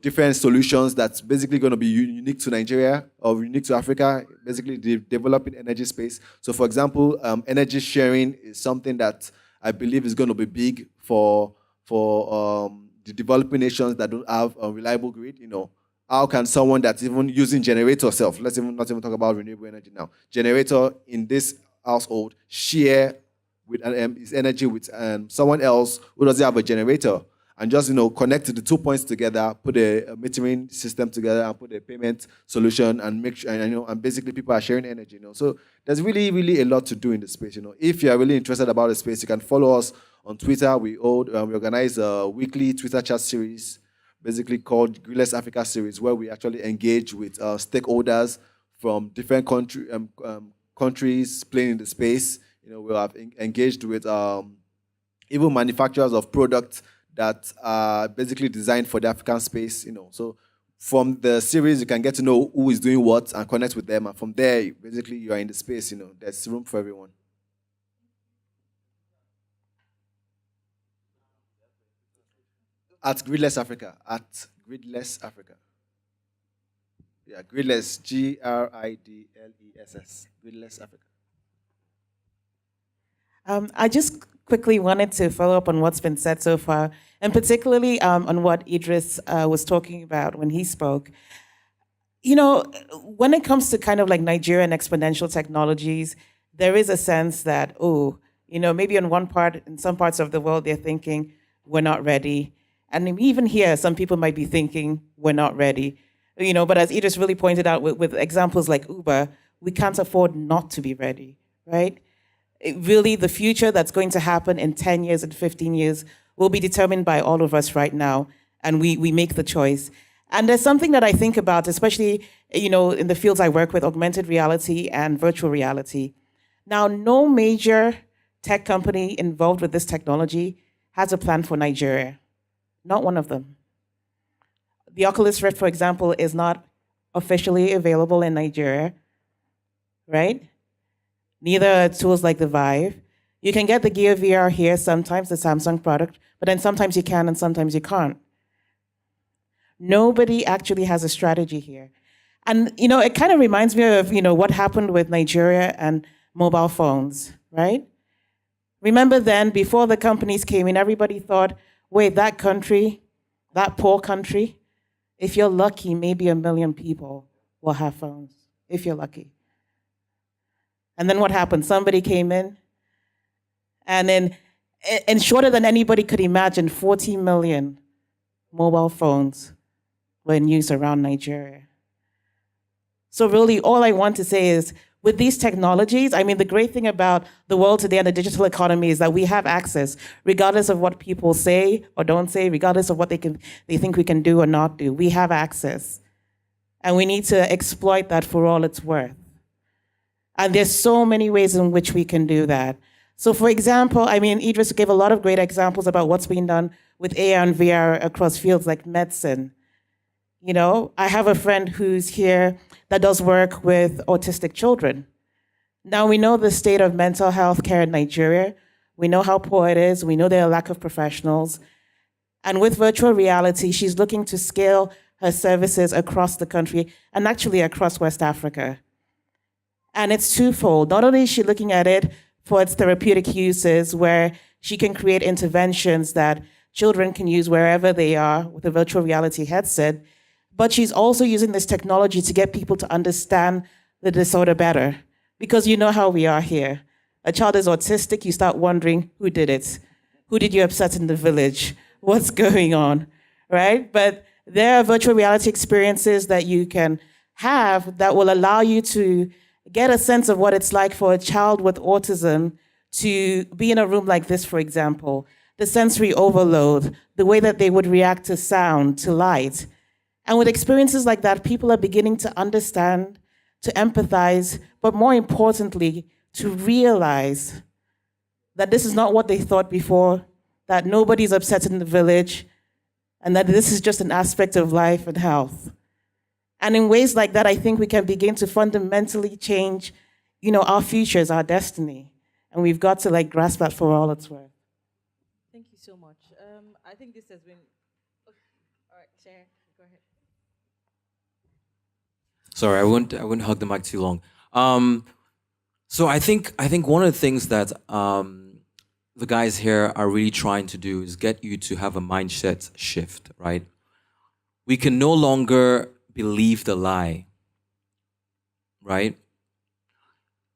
different solutions that's basically going to be unique to Nigeria or unique to Africa, basically the developing energy space. So for example, energy sharing is something that I believe is going to be big for the developing nations that don't have a reliable grid. How can someone that's even using generator self, let's not even talk about renewable energy now, generator in this household share with his energy with someone else who doesn't have a generator, and just connect the 2 points together, put a metering system together, and put a payment solution, and make sure and basically people are sharing energy. So there's really, really a lot to do in the space. If you are really interested about the space, you can follow us on Twitter. We organize a weekly Twitter chat series, basically called Gridless Africa series, where we actually engage with stakeholders from different countries playing in the space. We have engaged with even manufacturers of products that are basically designed for the African space. So from the series, you can get to know who is doing what and connect with them. And from there, basically, you are in the space. There's room for everyone. At Gridless Africa. Yeah, Gridless, GRIDLESS. Gridless Africa. I just quickly wanted to follow up on what's been said so far, and particularly on what Idris was talking about when he spoke. When it comes to kind of like Nigerian exponential technologies, there is a sense that, maybe in some parts of the world, they're thinking, we're not ready. And even here, some people might be thinking, we're not ready. But as Idris really pointed out with examples like Uber, we can't afford not to be ready, right? Really, the future that's going to happen in 10 years and 15 years will be determined by all of us right now, and we make the choice. And there's something that I think about, especially, in the fields I work with, augmented reality and virtual reality. Now, no major tech company involved with this technology has a plan for Nigeria. Not one of them. The Oculus Rift, for example, is not officially available in Nigeria, right? Neither are tools like the Vive. You can get the Gear VR here sometimes, the Samsung product, but then sometimes you can and sometimes you can't. Nobody actually has a strategy here. And, it kind of reminds me of, what happened with Nigeria and mobile phones, right? Remember then, before the companies came in, everybody thought, wait, that country, that poor country, if you're lucky, maybe 1 million people will have phones, if you're lucky. And then what happened? Somebody came in, and then, and shorter than anybody could imagine, 40 million mobile phones were in use around Nigeria. So really, all I want to say is, with these technologies, the great thing about the world today and the digital economy is that we have access, regardless of what people say or don't say, regardless of what they think we can do or not do. We have access. And we need to exploit that for all it's worth. And there's so many ways in which we can do that. So for example, Idris gave a lot of great examples about what's being done with AR and VR across fields like medicine. You know, I have a friend who's here that does work with autistic children. Now we know the state of mental health care in Nigeria. We know how poor it is. We know there are a lack of professionals. And with virtual reality, she's looking to scale her services across the country and actually across West Africa. And it's twofold. Not only is she looking at it for its therapeutic uses, where she can create interventions that children can use wherever they are with a virtual reality headset, but she's also using this technology to get people to understand the disorder better. Because you know how we are here. A child is autistic, you start wondering who did it. Who did you upset in the village? What's going on, right? But there are virtual reality experiences that you can have that will allow you to get a sense of what it's like for a child with autism to be in a room like this, for example. The sensory overload, the way that they would react to sound, to light. And with experiences like that, people are beginning to understand, to empathize, but more importantly, to realize that this is not what they thought before, that nobody's upset in the village, and that this is just an aspect of life and health. And in ways like that, I think we can begin to fundamentally change, you know, our futures, our destiny. And we've got to like grasp that for all it's worth. Thank you so much. I think this has been... Okay. All right, Chair, go ahead. Sorry, I wouldn't hug the mic too long. So I think one of the things that the guys here are really trying to do is get you to have a mindset shift, right? We can no longer believe the lie, right?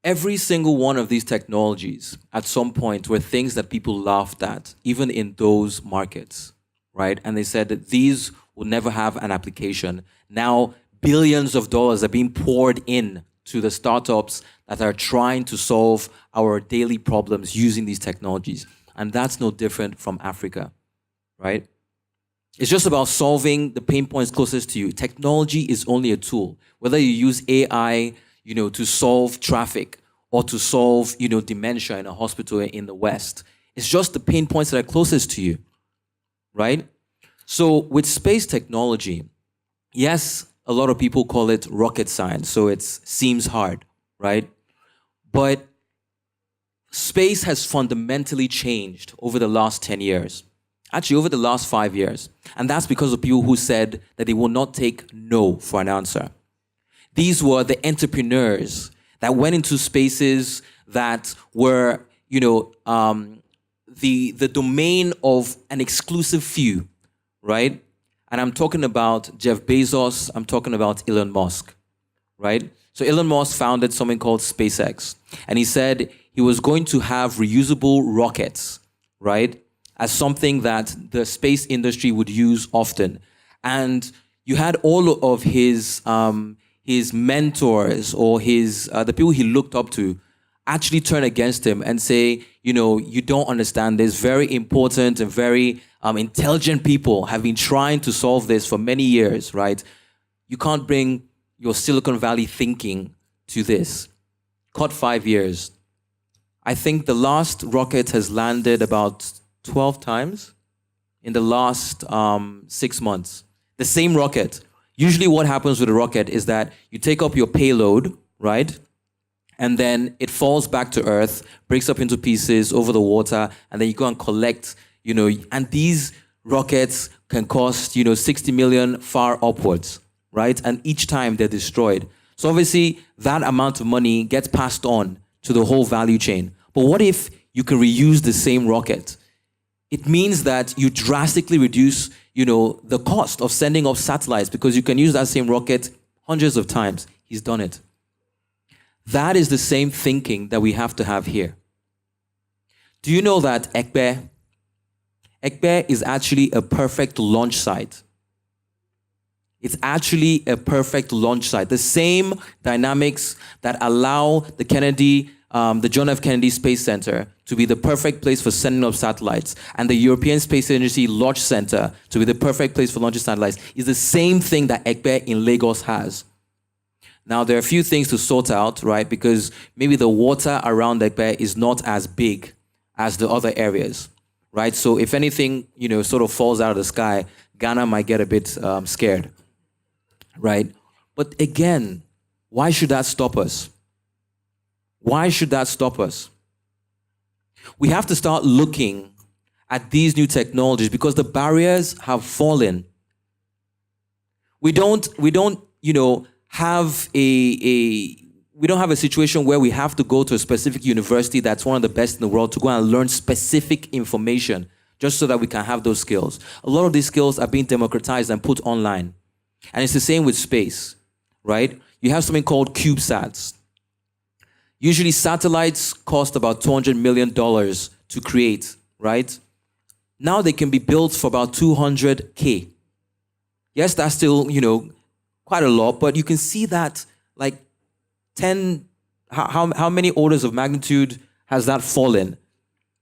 Every single one of these technologies at some point were things that people laughed at, even in those markets, right? And they said that these will never have an application. Now, billions of dollars are being poured in to the startups that are trying to solve our daily problems using these technologies. And that's no different from Africa, right? It's just about solving the pain points closest to you. Technology is only a tool. Whether you use AI, to solve traffic or to solve, dementia in a hospital in the West, it's just the pain points that are closest to you, right? So with space technology, yes, a lot of people call it rocket science, so it seems hard, right? But space has fundamentally changed over the last 10 years. Actually, over the last 5 years. And that's because of people who said that they will not take no for an answer. These were the entrepreneurs that went into spaces that were, the domain of an exclusive few, right? And I'm talking about Jeff Bezos, I'm talking about Elon Musk, right? So Elon Musk founded something called SpaceX. And he said he was going to have reusable rockets, right? As something that the space industry would use often. And you had all of his mentors or the people he looked up to actually turn against him and say, you don't understand this. Very important and very intelligent people have been trying to solve this for many years, right? You can't bring your Silicon Valley thinking to this. Cut 5 years. I think the last rocket has landed about 12 times in the last 6 months. The same rocket. Usually what happens with a rocket is that you take up your payload, right? And then it falls back to Earth, breaks up into pieces over the water, and then you go and collect, and these rockets can cost, 60 million far upwards, right? And each time they're destroyed. So obviously that amount of money gets passed on to the whole value chain. But what if you can reuse the same rocket? It means that you drastically reduce, the cost of sending off satellites because you can use that same rocket hundreds of times. He's done it. That is the same thinking that we have to have here. Do you know that Ekpe is actually a perfect launch site? It's actually a perfect launch site. The same dynamics that allow the John F. Kennedy Space Center to be the perfect place for sending up satellites, and the European Space Agency Launch Center to be the perfect place for launching satellites, is the same thing that Ekpe in Lagos has. Now, there are a few things to sort out, right? Because maybe the water around Ekpe is not as big as the other areas, right? So if anything, sort of falls out of the sky, Ghana might get a bit scared, right? But again, why should that stop us? Why should that stop us? We have to start looking at these new technologies because the barriers have fallen. We don't have a situation where we have to go to a specific university that's one of the best in the world to go and learn specific information just so that we can have those skills. A lot of these skills are being democratized and put online. And it's the same with space, right? You have something called CubeSats. Usually satellites cost about $200 million to create, right? Now they can be built for about 200K. Yes, that's still, quite a lot, but you can see that like 10, how many orders of magnitude has that fallen?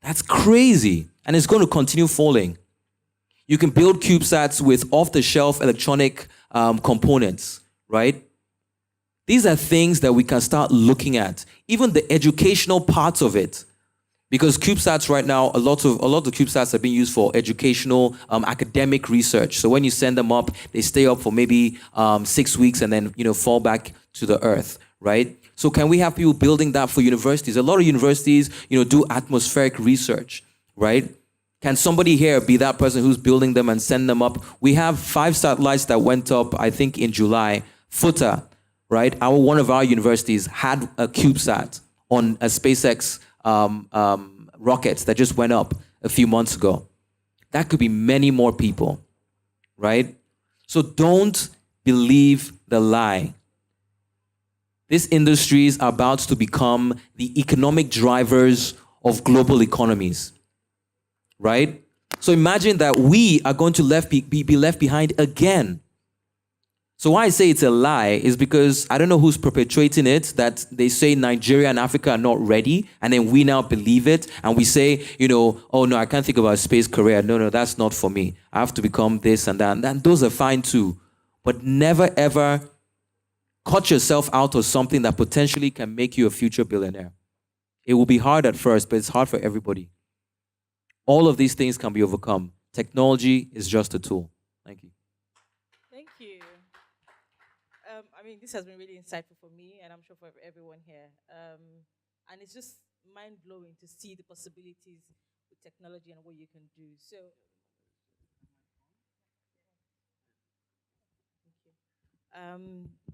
That's crazy. And it's going to continue falling. You can build CubeSats with off-the-shelf electronic components, right? These are things that we can start looking at. Even the educational parts of it. Because CubeSats right now, a lot of CubeSats are being used for educational, academic research. So when you send them up, they stay up for maybe 6 weeks and then fall back to the earth, right? So can we have people building that for universities? A lot of universities, do atmospheric research, right? Can somebody here be that person who's building them and send them up? We have 5 satellites that went up, I think, in July. FUTA, right? One of our universities had a CubeSat on a SpaceX rockets that just went up a few months ago. That could be many more people, right? So don't believe the lie. These industries are about to become the economic drivers of global economies, right? So imagine that we are going to be left behind again. So why I say it's a lie is because I don't know who's perpetuating it, that they say Nigeria and Africa are not ready, and then we now believe it, and we say, oh no, I can't think about a space career. No, that's not for me. I have to become this and that. And those are fine too. But never ever cut yourself out of something that potentially can make you a future billionaire. It will be hard at first, but it's hard for everybody. All of these things can be overcome. Technology is just a tool. Thank you. Thank you. This has been really insightful for me, and I'm sure for everyone here. And it's just mind-blowing to see the possibilities with technology and what you can do. So,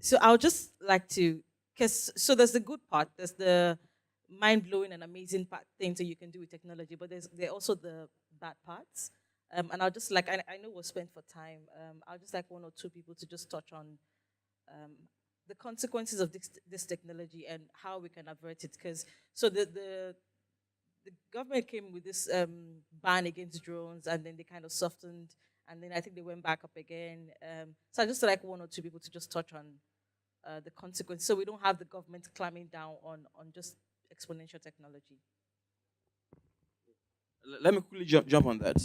so I'll just like to, so there's the good part, there's the mind-blowing and amazing things that you can do with technology, but there are also the bad parts. And I'll just like, I know we're spent for time. I'll just like 1 or 2 people to just touch on the consequences of this technology and how we can avert it. Because so the government came with this ban against drones, and then they kind of softened, and then I think they went back up again. So I just like 1 or 2 people to just touch on the consequences, so we don't have the government clamping down on just exponential technology. Let me quickly jump on that.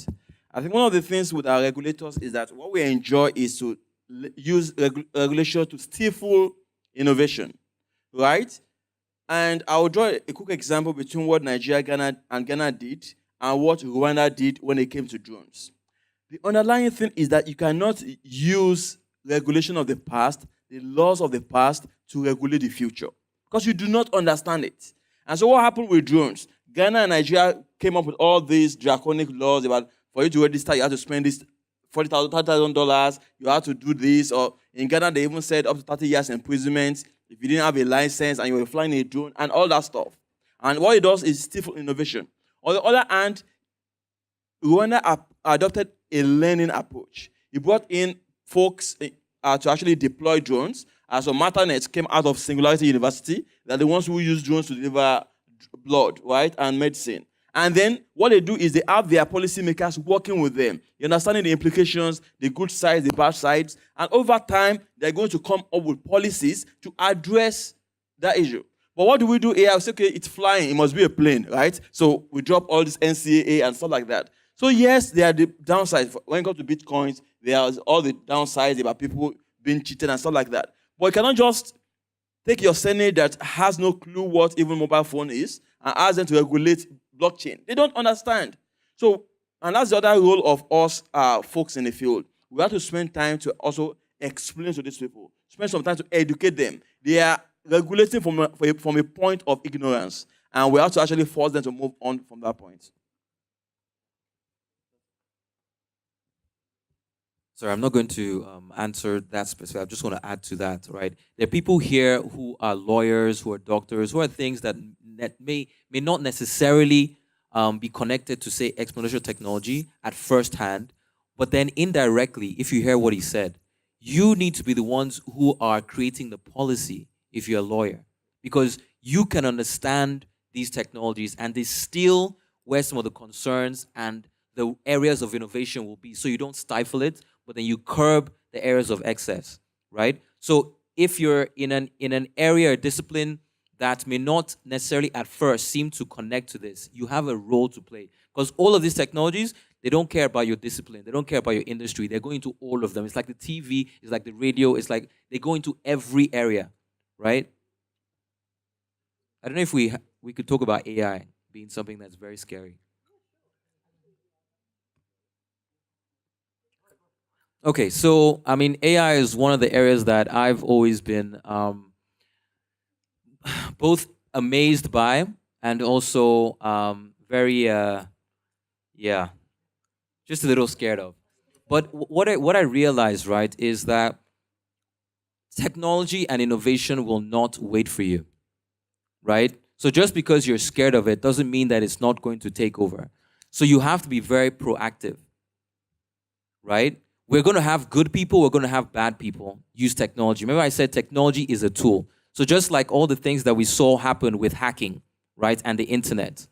I think one of the things with our regulators is that what we enjoy is to use regulation to stifle innovation, right? And I'll draw a quick example between what Nigeria, Ghana did and what Rwanda did when it came to drones. The underlying thing is that you cannot use regulation of the past, the laws of the past, to regulate the future, because you do not understand it. And so what happened with drones? Ghana and Nigeria came up with all these draconic laws about, for you to register, you have to spend this $40,000, $30,000, you have to do this, or in Ghana, they even said up to 30 years imprisonment if you didn't have a license and you were flying a drone and all that stuff. And what it does is stifle innovation. On the other hand, Rwanda adopted a learning approach. It brought in folks to actually deploy drones. So Maternets came out of Singularity University. They're the ones who use drones to deliver blood, right, and medicine. And then what they do is they have their policymakers working with them. You're understanding the implications, the good sides, the bad sides. And over time, they're going to come up with policies to address that issue. But what do we do here? I say, okay, it's flying. It must be a plane, right? So we drop all this NCAA and stuff like that. So yes, there are the downsides. When it comes to Bitcoins, there are all the downsides about people being cheated and stuff like that. But you cannot just take your Senate that has no clue what even mobile phone is and ask them to regulate blockchain. They don't understand. So And that's the other role of us folks in the field. We have to spend time to also explain to these people, spend some time to educate them. They are regulating from a point of ignorance, and we have to actually force them to move on from that point. Sorry, I'm not going to answer that specifically. I just want to add to that, right? There are people here who are lawyers, who are doctors, who are things that may not necessarily be connected to, say, exponential technology at first hand, but then indirectly, if you hear what he said, you need to be the ones who are creating the policy if you're a lawyer, because you can understand these technologies and distill where some of the concerns and the areas of innovation will be, so you don't stifle it, but then you curb the areas of excess, right? So if you're in an area or discipline that may not necessarily at first seem to connect to this, you have a role to play. Because all of these technologies, they don't care about your discipline. They don't care about your industry. They're going into all of them. It's like the TV, it's like the radio, it's like they go into every area, right? I don't know if we could talk about AI being something that's very scary. Okay, so I mean, AI is one of the areas that I've always been both amazed by and also very, just a little scared of. But what I realized, right, is that technology and innovation will not wait for you, right? So just because you're scared of it doesn't mean that it's not going to take over. So you have to be very proactive, right? We're going to have good people, we're going to have bad people use technology. Remember I said technology is a tool. So just like all the things that we saw happen with hacking, right, and the internet,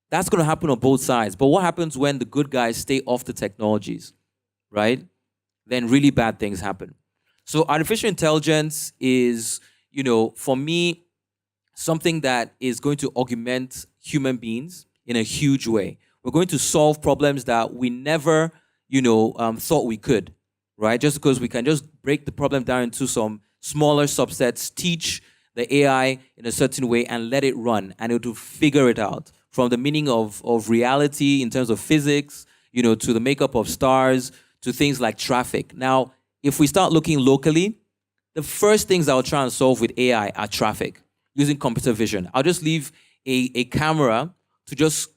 that's going to happen on both sides. But what happens when the good guys stay off the technologies, right? Then really bad things happen. So artificial intelligence is, for me, something that is going to augment human beings in a huge way. We're going to solve problems that we never thought we could, right? Just because we can just break the problem down into some smaller subsets, teach the AI in a certain way and let it run, and it will figure it out. From the meaning of reality in terms of physics, to the makeup of stars, to things like traffic. Now, if we start looking locally, the first things I'll try and solve with AI are traffic, using computer vision. I'll just leave a camera to just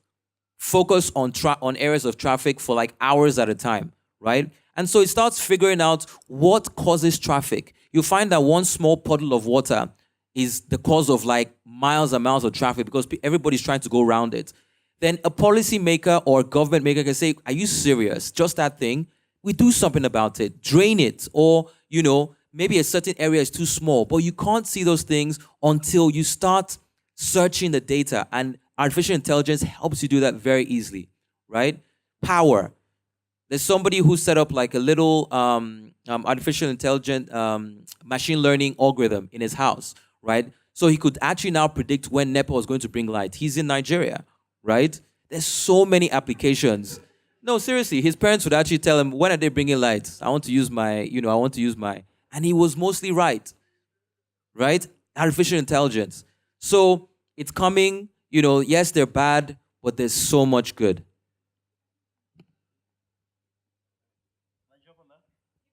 focus on areas of traffic for like hours at a time, right? And so it starts figuring out what causes traffic. You find that one small puddle of water is the cause of like miles and miles of traffic because everybody's trying to go around it. Then a policy maker or a government maker can say, are you serious? Just that thing? We do something about it. Drain it. Or, maybe a certain area is too small, but you can't see those things until you start searching the data, and artificial intelligence helps you do that very easily, right? Power. There's somebody who set up like a little artificial intelligent machine learning algorithm in his house, right? So he could actually now predict when NEPA was going to bring light. He's in Nigeria, right? There's so many applications. No, seriously, his parents would actually tell him, when are they bringing light? I want to use my. And he was mostly right? Artificial intelligence. So it's coming, yes, they're bad, but there's so much good.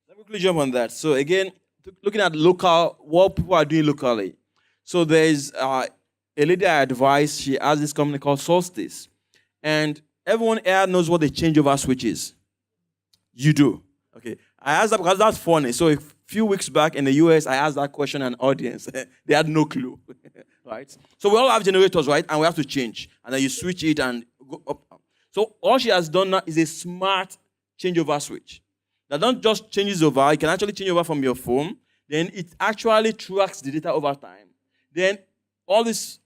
Let me quickly jump on that. So again, looking at what people are doing locally. So there's a lady I advise, she has this company called Solstice. And everyone here knows what the changeover switch is. You do. Okay. I asked that because that's funny. So a few weeks back in the US, I asked that question an audience. They had no clue. Right? So we all have generators, right? And we have to change. And then you switch it and go up. So all she has done now is a smart changeover switch. That don't just changes over, you can actually change over from your phone. Then it actually tracks the data over time. Then all this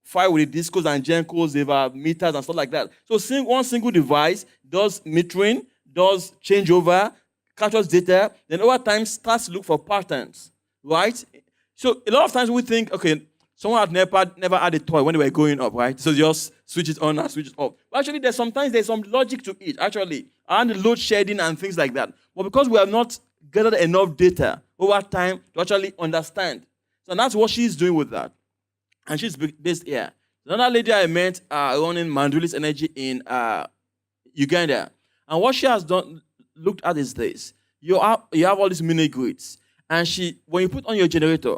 file with the discos and gencos, they have meters and stuff like that. So one single device does metering, does changeover, captures data, then over time starts to look for patterns, right? So a lot of times we think, okay, someone at NEPA never had a toy when they were going up, right? So just switch it on and switch it off. But actually, there's some logic to it, actually, and the load shedding and things like that. But because we have not gathered enough data over time to actually understand. So that's what she's doing with that. And she's based here. Another lady I met running Mandulis Energy in You get there. And what she has done, looked at is this. You have all these mini grids. And when you put on your generator,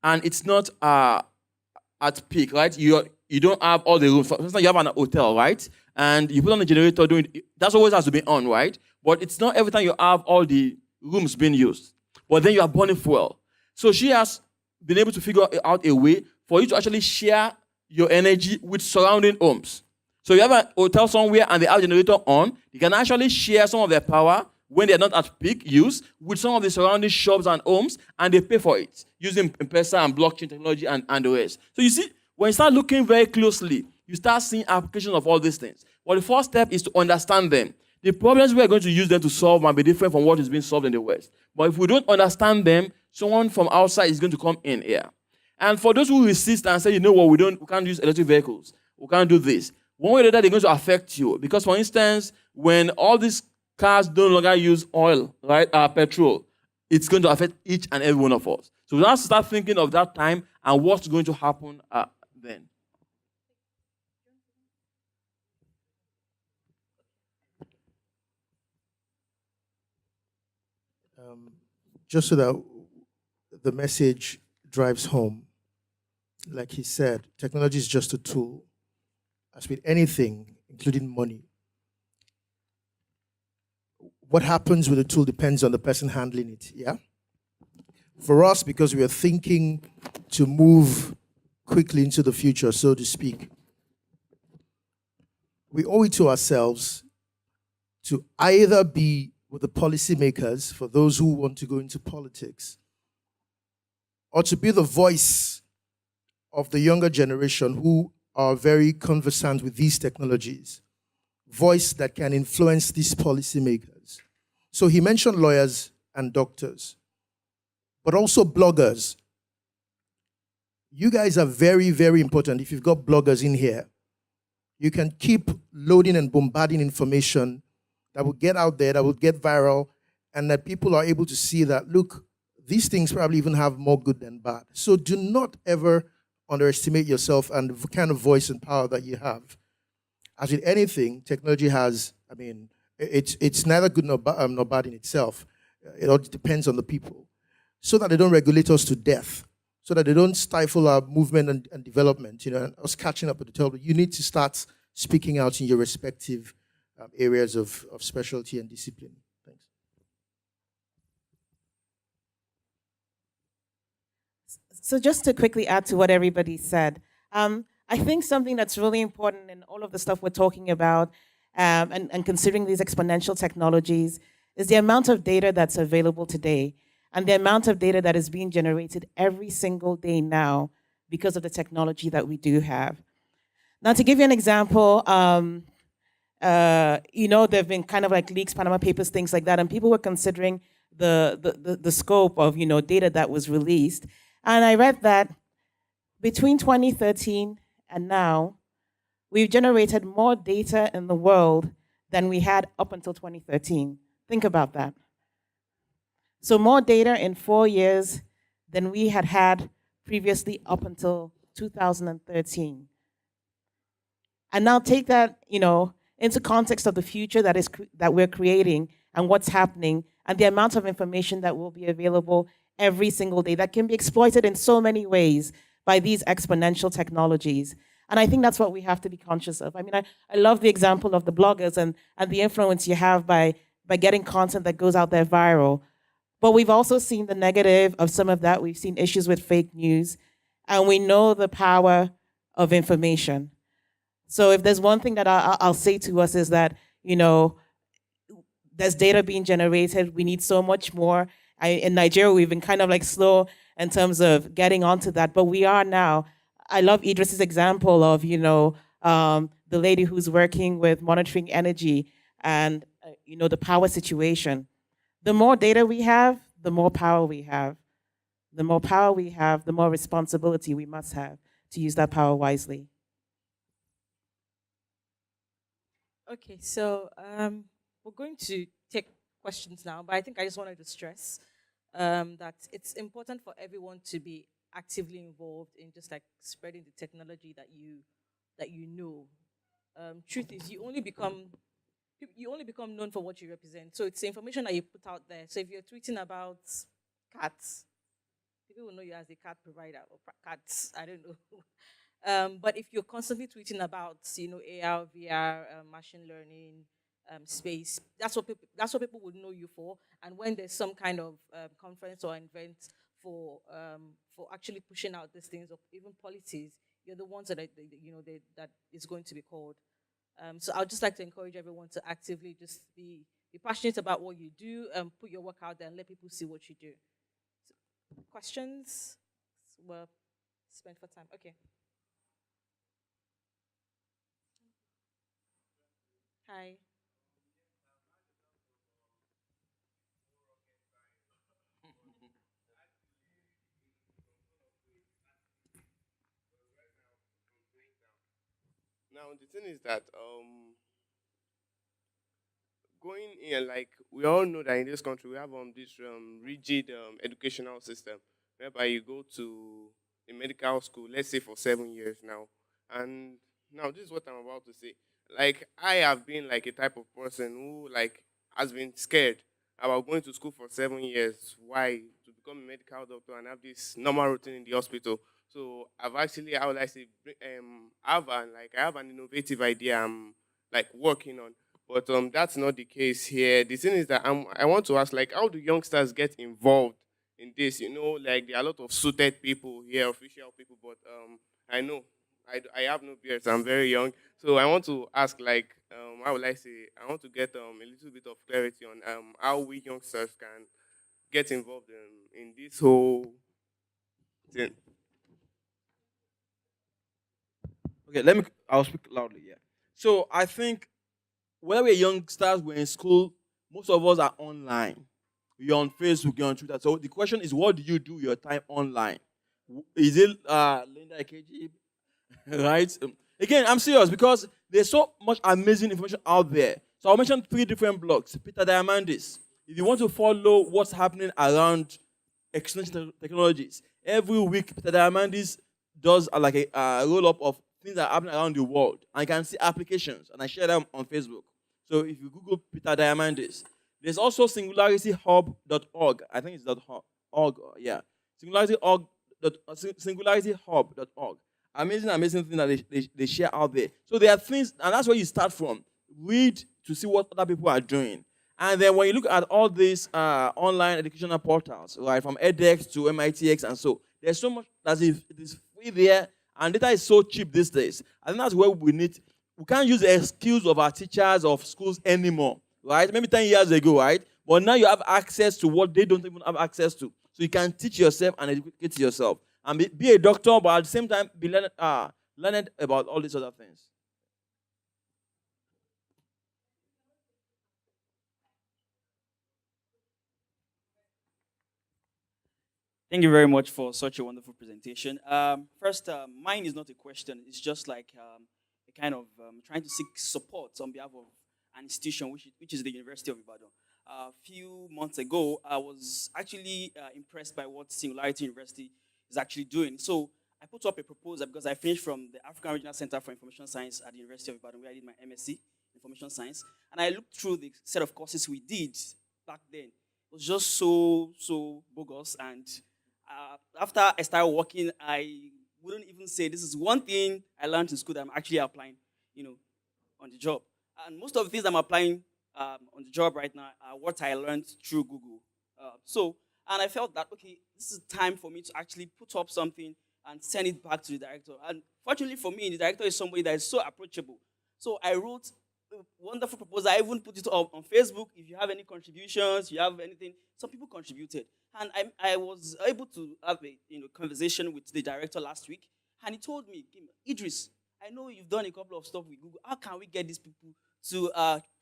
and it's not at peak, right? You don't have all the rooms. For instance, you have an hotel, right? And you put on the generator, that always has to be on, right? But it's not every time you have all the rooms being used. But then you are burning fuel. So she has been able to figure out a way for you to actually share your energy with surrounding homes. So you have a hotel somewhere and they have a generator on, you can actually share some of their power when they're not at peak use with some of the surrounding shops and homes, and they pay for it using M-Pesa and blockchain technology and the rest. So you see, when you start looking very closely, you start seeing applications of all these things. But the first step is to understand them. The problems we are going to use them to solve might be different from what is being solved in the West. But if we don't understand them, someone from outside is going to come in here. And for those who resist and say, you know what, we can't use electric vehicles, we can't do this, one way or the other, they're going to affect you. Because, for instance, when all these cars no longer use oil, right, petrol, it's going to affect each and every one of us. So we have to start thinking of that time and what's going to happen then. Just so that the message drives home, like he said, technology is just a tool. As with anything, including money, what happens with the tool depends on the person handling it, yeah? For us, because we are thinking to move quickly into the future, so to speak, we owe it to ourselves to either be with the policymakers, for those who want to go into politics, or to be the voice of the younger generation who are very conversant with these technologies, voice that can influence these policymakers. So he mentioned lawyers and doctors, but also bloggers. You guys are very, very important. If you've got bloggers in here, you can keep loading and bombarding information that will get out there, that will get viral, and that people are able to see that, look, these things probably even have more good than bad. So do not ever underestimate yourself and the kind of voice and power that you have. As with anything, technology has, it's neither good nor bad in itself. It all depends on the people. So that they don't regulate us to death, so that they don't stifle our movement and development, and us catching up with the tail. You need to start speaking out in your respective areas of specialty and discipline. Thanks. So just to quickly add to what everybody said, I think something that's really important in all of the stuff we're talking about and considering these exponential technologies is the amount of data that's available today and the amount of data that is being generated every single day now because of the technology that we do have. Now, to give you an example, there have been kind of like leaks, Panama Papers, things like that, and people were considering the scope of, data that was released. And I read that between 2013 and now, we've generated more data in the world than we had up until 2013. Think about that. So more data in 4 years than we had previously up until 2013. And now take that, into context of the future that we're creating and what's happening and the amount of information that will be available every single day that can be exploited in so many ways by these exponential technologies. And I think that's what we have to be conscious of. I love the example of the bloggers and the influence you have by getting content that goes out there viral. But we've also seen the negative of some of that. We've seen issues with fake news, and we know the power of information. So if there's one thing that I'll say to us is that, there's data being generated. We need so much more. In Nigeria, we've been kind of like slow in terms of getting onto that, but we are now. I love Idris's example of, the lady who's working with monitoring energy and, the power situation. The more data we have, the more power we have. The more power we have, the more responsibility we must have to use that power wisely. Okay, so we're going to take questions now, but I think I just wanted to stress that it's important for everyone to be actively involved in just like spreading the technology that you know. Truth is, you only become you only become known for what you represent. So it's the information that you put out there. So if you're tweeting about cats, people will know you as a cat provider or cats. I don't know. But if you're constantly tweeting about, AR, VR, machine learning, space, that's what people would know you for. And when there's some kind of conference or event for actually pushing out these things or even policies, you're the ones that that is going to be called. So I'd just like to encourage everyone to actively just be passionate about what you do, and put your work out there and let people see what you do. So, questions? Well, spent for time. Okay. Hi. Now the thing is that going in, like we all know that in this country we have this rigid educational system whereby you go to a medical school, let's say for 7 years now, and now this is what I'm about to say. Like I have been like a type of person who like has been scared about going to school for 7 years. Why? To become a medical doctor and have this normal routine in the hospital. So I've actually, how would I say, I have an innovative idea I'm like working on, but that's not the case here. The thing is that I want to ask, like, how do youngsters get involved in this? Like there are a lot of suited people here, official people, but I know I have no beard, so I'm very young. So I want to ask, like, how would I say? I want to get a little bit of clarity on how we youngsters can get involved in this whole thing. Okay, I'll speak loudly, yeah. So I think when we're youngsters, we're in school, most of us are online. You're on Facebook, you're on Twitter. So the question is, what do you do your time online? Is it Linda AKG? Right? Again, I'm serious because there's so much amazing information out there. So I'll mention 3 different blogs. Peter Diamandis. If you want to follow what's happening around exponential technologies, every week Peter Diamandis does like a roll up of things that are happening around the world. And you can see applications, and I share them on Facebook. So if you Google Peter Diamandis, there's also singularityhub.org. I think it's .org, yeah. Singularityhub.org. Amazing things that they share out there. So there are things, and that's where you start from. Read to see what other people are doing. And then when you look at all these online educational portals, right, from edX to MITx and so, there's so much that it is free there, and data is so cheap these days. I think that's where we can't use the excuse of our teachers of schools anymore, right? Maybe 10 years ago, right? But now you have access to what they don't even have access to. So you can teach yourself and educate yourself. And be a doctor, but at the same time, be learned about all these other things. Thank you very much for such a wonderful presentation. First, mine is not a question. It's just like a kind of trying to seek support on behalf of an institution, which is the University of Ibadan. A few months ago, I was actually impressed by what Singularity University is actually doing. So I put up a proposal because I finished from the African Regional Center for Information Science at the University of Ibadan, where I did my MSc in Information Science. And I looked through the set of courses we did back then. It was just so bogus. And after I started working, I wouldn't even say this is one thing I learned in school that I'm actually applying, on the job. And most of the things I'm applying on the job right now are what I learned through Google. And I felt that, okay, this is time for me to actually put up something and send it back to the director. And fortunately for me, the director is somebody that is so approachable. So I wrote a wonderful proposal. I even put it up on Facebook. If you have any contributions, you have anything, some people contributed. And I was able to have a conversation with the director last week. And he told me, Idris, I know you've done a couple of stuff with Google. How can we get these people to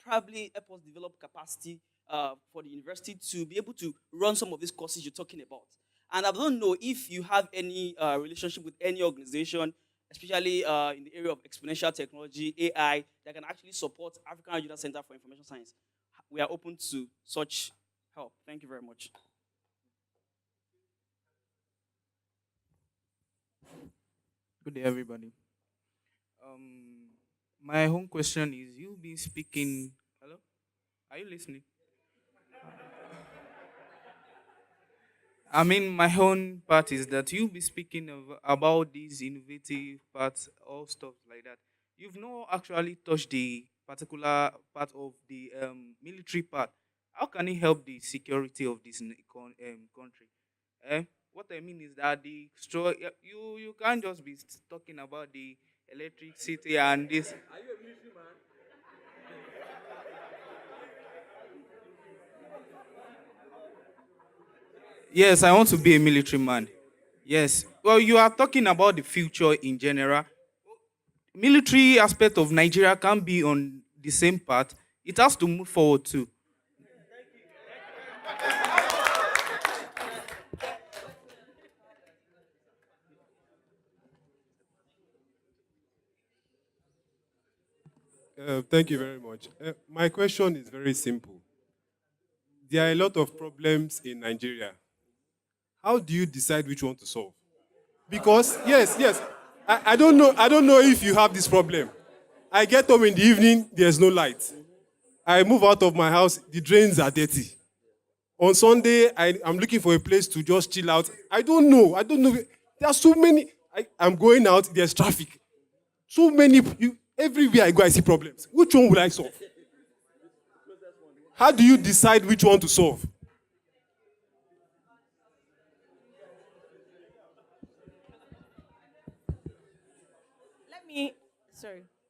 probably help us develop capacity for the university to be able to run some of these courses you're talking about? And I don't know if you have any relationship with any organization, especially in the area of exponential technology, AI, that can actually support African Regional Center for Information Science. We are open to such help. Thank you very much. Good day, everybody. My home question is: you've been speaking. Hello. Are you listening? I mean, my own part is that you'll be speaking about these innovative parts, all stuff like that. You've not actually touched the particular part of the military part. How can it help the security of this country? What I mean is that you can't just be talking about the electricity and this. Yes, I want to be a military man. Yes. Well, you are talking about the future in general. Military aspect of Nigeria can't be on the same path. It has to move forward too. Thank you very much. My question is very simple. There are a lot of problems in Nigeria. How do you decide which one to solve? Because yes, I don't know if you have this problem. I get home in the evening, there's no light. I move out of my house, the drains are dirty. On Sunday, I'm looking for a place to just chill out. I don't know. There are so many. I'm going out, there's traffic. So many, everywhere I go, I see problems. Which one will I solve? How do you decide which one to solve?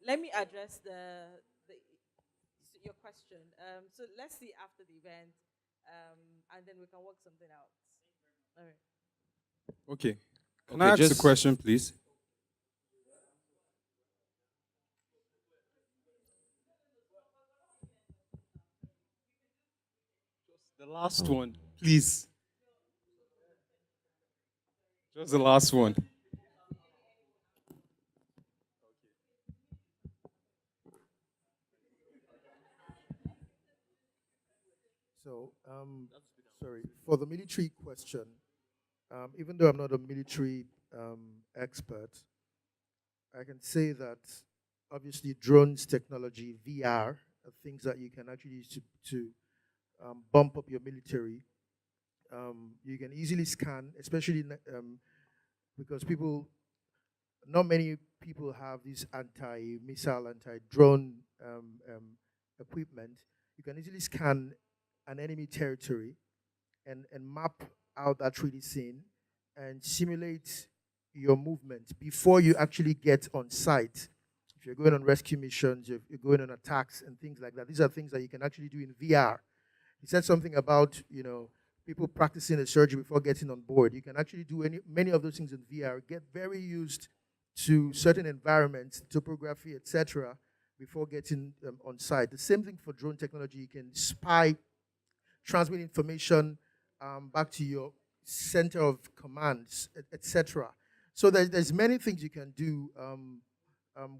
Let me address the your question. So let's see after the event, and then we can work something out. All right. Okay. Can Okay, I ask a question, please? The last one, please. Just the last one. So, sorry, for the military question, even though I'm not a military expert, I can say that obviously drones technology, VR, are things that you can actually use to bump up your military. You can easily scan, especially because not many people have this anti-missile, anti-drone equipment. You can easily scan an enemy territory and map out that 3D scene and simulate your movement before you actually get on site. If you're going on rescue missions, if you're going on attacks and things like that, these are things that you can actually do in VR. He said something about, people practicing a surgery before getting on board. You can actually do many of those things in VR, get very used to certain environments, topography, etc., before getting on site. The same thing for drone technology. You can spy, transmit information back to your center of commands, etc. So there's many things you can do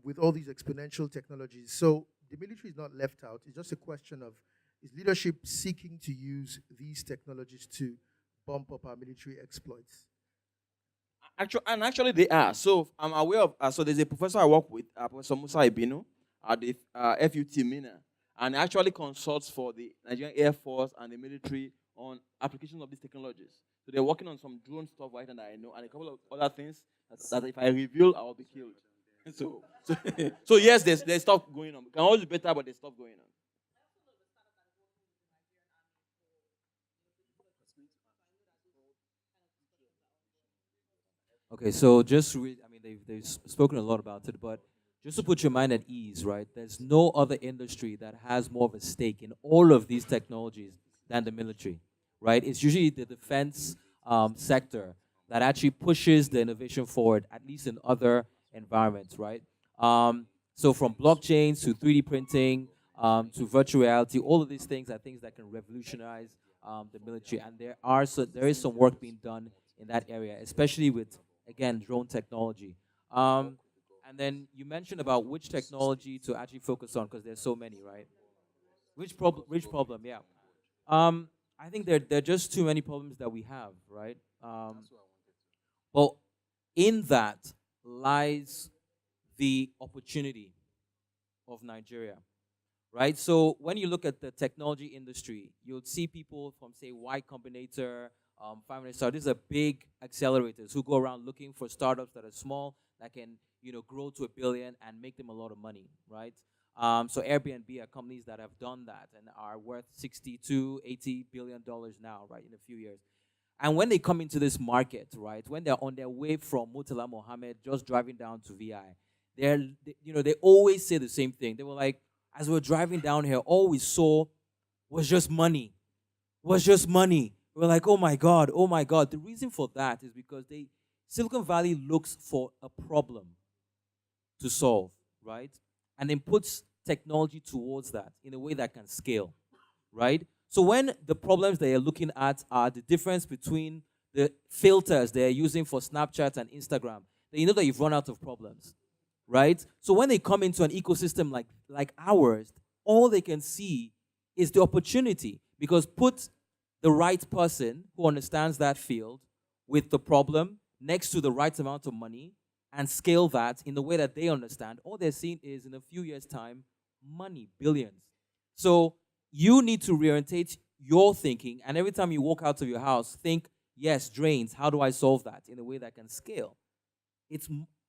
with all these exponential technologies. So the military is not left out. It's just a question of, is leadership seeking to use these technologies to bump up our military exploits? Actually, they are. So I'm aware of. So there's a professor I work with, Professor Musa Ibinu, at the FUT Mina, and actually consults for the Nigerian Air Force and the military on application of these technologies. So they're working on some drone stuff right now that I know, and a couple of other things that if I reveal, I will be killed. So yes, there's stuff going on. It can always be better, but there's stuff going on. Okay, so they've spoken a lot about it, but just to put your mind at ease, right? There's no other industry that has more of a stake in all of these technologies than the military, right? It's usually the defense sector that actually pushes the innovation forward, at least in other environments, right? So from blockchains to 3D printing to virtual reality, all of these things are things that can revolutionize the military, and there is some work being done in that area, especially with, again, drone technology. And then you mentioned about which technology to actually focus on, because there's so many, right? Which problem? Yeah. I think there are just too many problems that we have, right? Well, in that lies the opportunity of Nigeria. right? So when you look at the technology industry, you'll see people from, say, Y Combinator, 500 Star. These are big accelerators who go around looking for startups that are small, that can, grow to 1 billion and make them a lot of money, right? So Airbnb are companies that have done that and are worth 60 to 80 billion dollars now, right, in a few years. And when they come into this market, right, when they're on their way from Murtala Mohammed just driving down to VI, they always say the same thing. They were like, as we're driving down here, all we saw was just money, was just money. We're like, oh my God, oh my God. The reason for that is because Silicon Valley looks for a problem to solve, right? And then puts technology towards that in a way that can scale, right? So when the problems that you're looking at are the difference between the filters they're using for Snapchat and Instagram, then you know that you've run out of problems, right? So when they come into an ecosystem like ours, all they can see is the opportunity, because put the right person who understands that field with the problem next to the right amount of money and scale that in the way that they understand, all they're seeing is, in a few years' time, money, billions. So you need to reorientate your thinking, and every time you walk out of your house, think, yes, drains, how do I solve that in a way that can scale?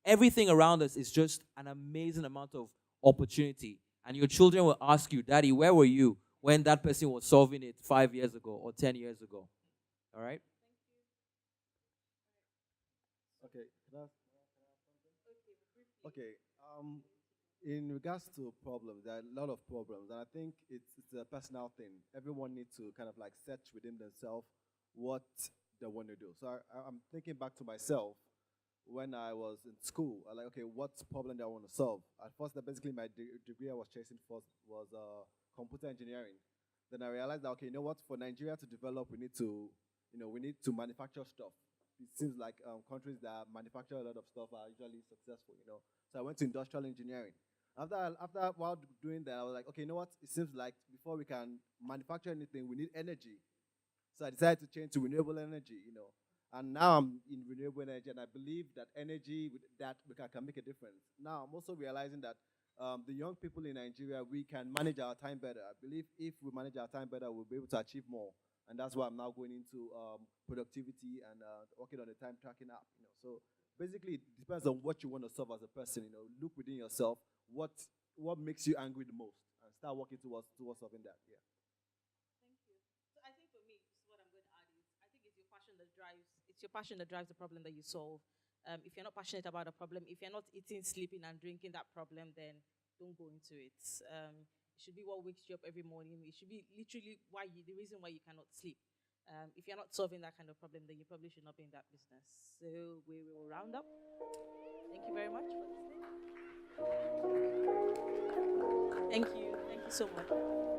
Everything around us is just an amazing amount of opportunity. And your children will ask you, Daddy, where were you when that person was solving it 5 years ago or 10 years ago? All right? Okay. Okay. In regards to problems, there are a lot of problems, and I think it's a personal thing. Everyone needs to kind of like search within themselves what they want to do. So I'm thinking back to myself when I was in school. I like, okay, what problem do I want to solve? At first, basically my degree I was chasing first was computer engineering. Then I realized that, okay, you know what? For Nigeria to develop, we need to manufacture stuff. It seems like countries that manufacture a lot of stuff are usually successful. So I went to industrial engineering. After while doing that, I was like, okay, you know what? It seems like before we can manufacture anything, we need energy. So I decided to change to renewable energy. And now I'm in renewable energy, and I believe that energy that we can make a difference. Now I'm also realizing that the young people in Nigeria, we can manage our time better. I believe if we manage our time better, we'll be able to achieve more. And that's why I'm now going into productivity and working on the time tracking app. So basically, it depends on what you want to solve as a person. Look within yourself. What makes you angry the most, and start working towards solving that. Yeah. Thank you. So I think for me, this is what I'm going to add is, I think it's your passion that drives the problem that you solve. If you're not passionate about a problem, if you're not eating, sleeping, and drinking that problem, then don't go into it. It should be what wakes you up every morning. It should be literally the reason why you cannot sleep. If you're not solving that kind of problem, then you probably should not be in that business. So we will round up. Thank you very much for listening. Thank you. Thank you so much.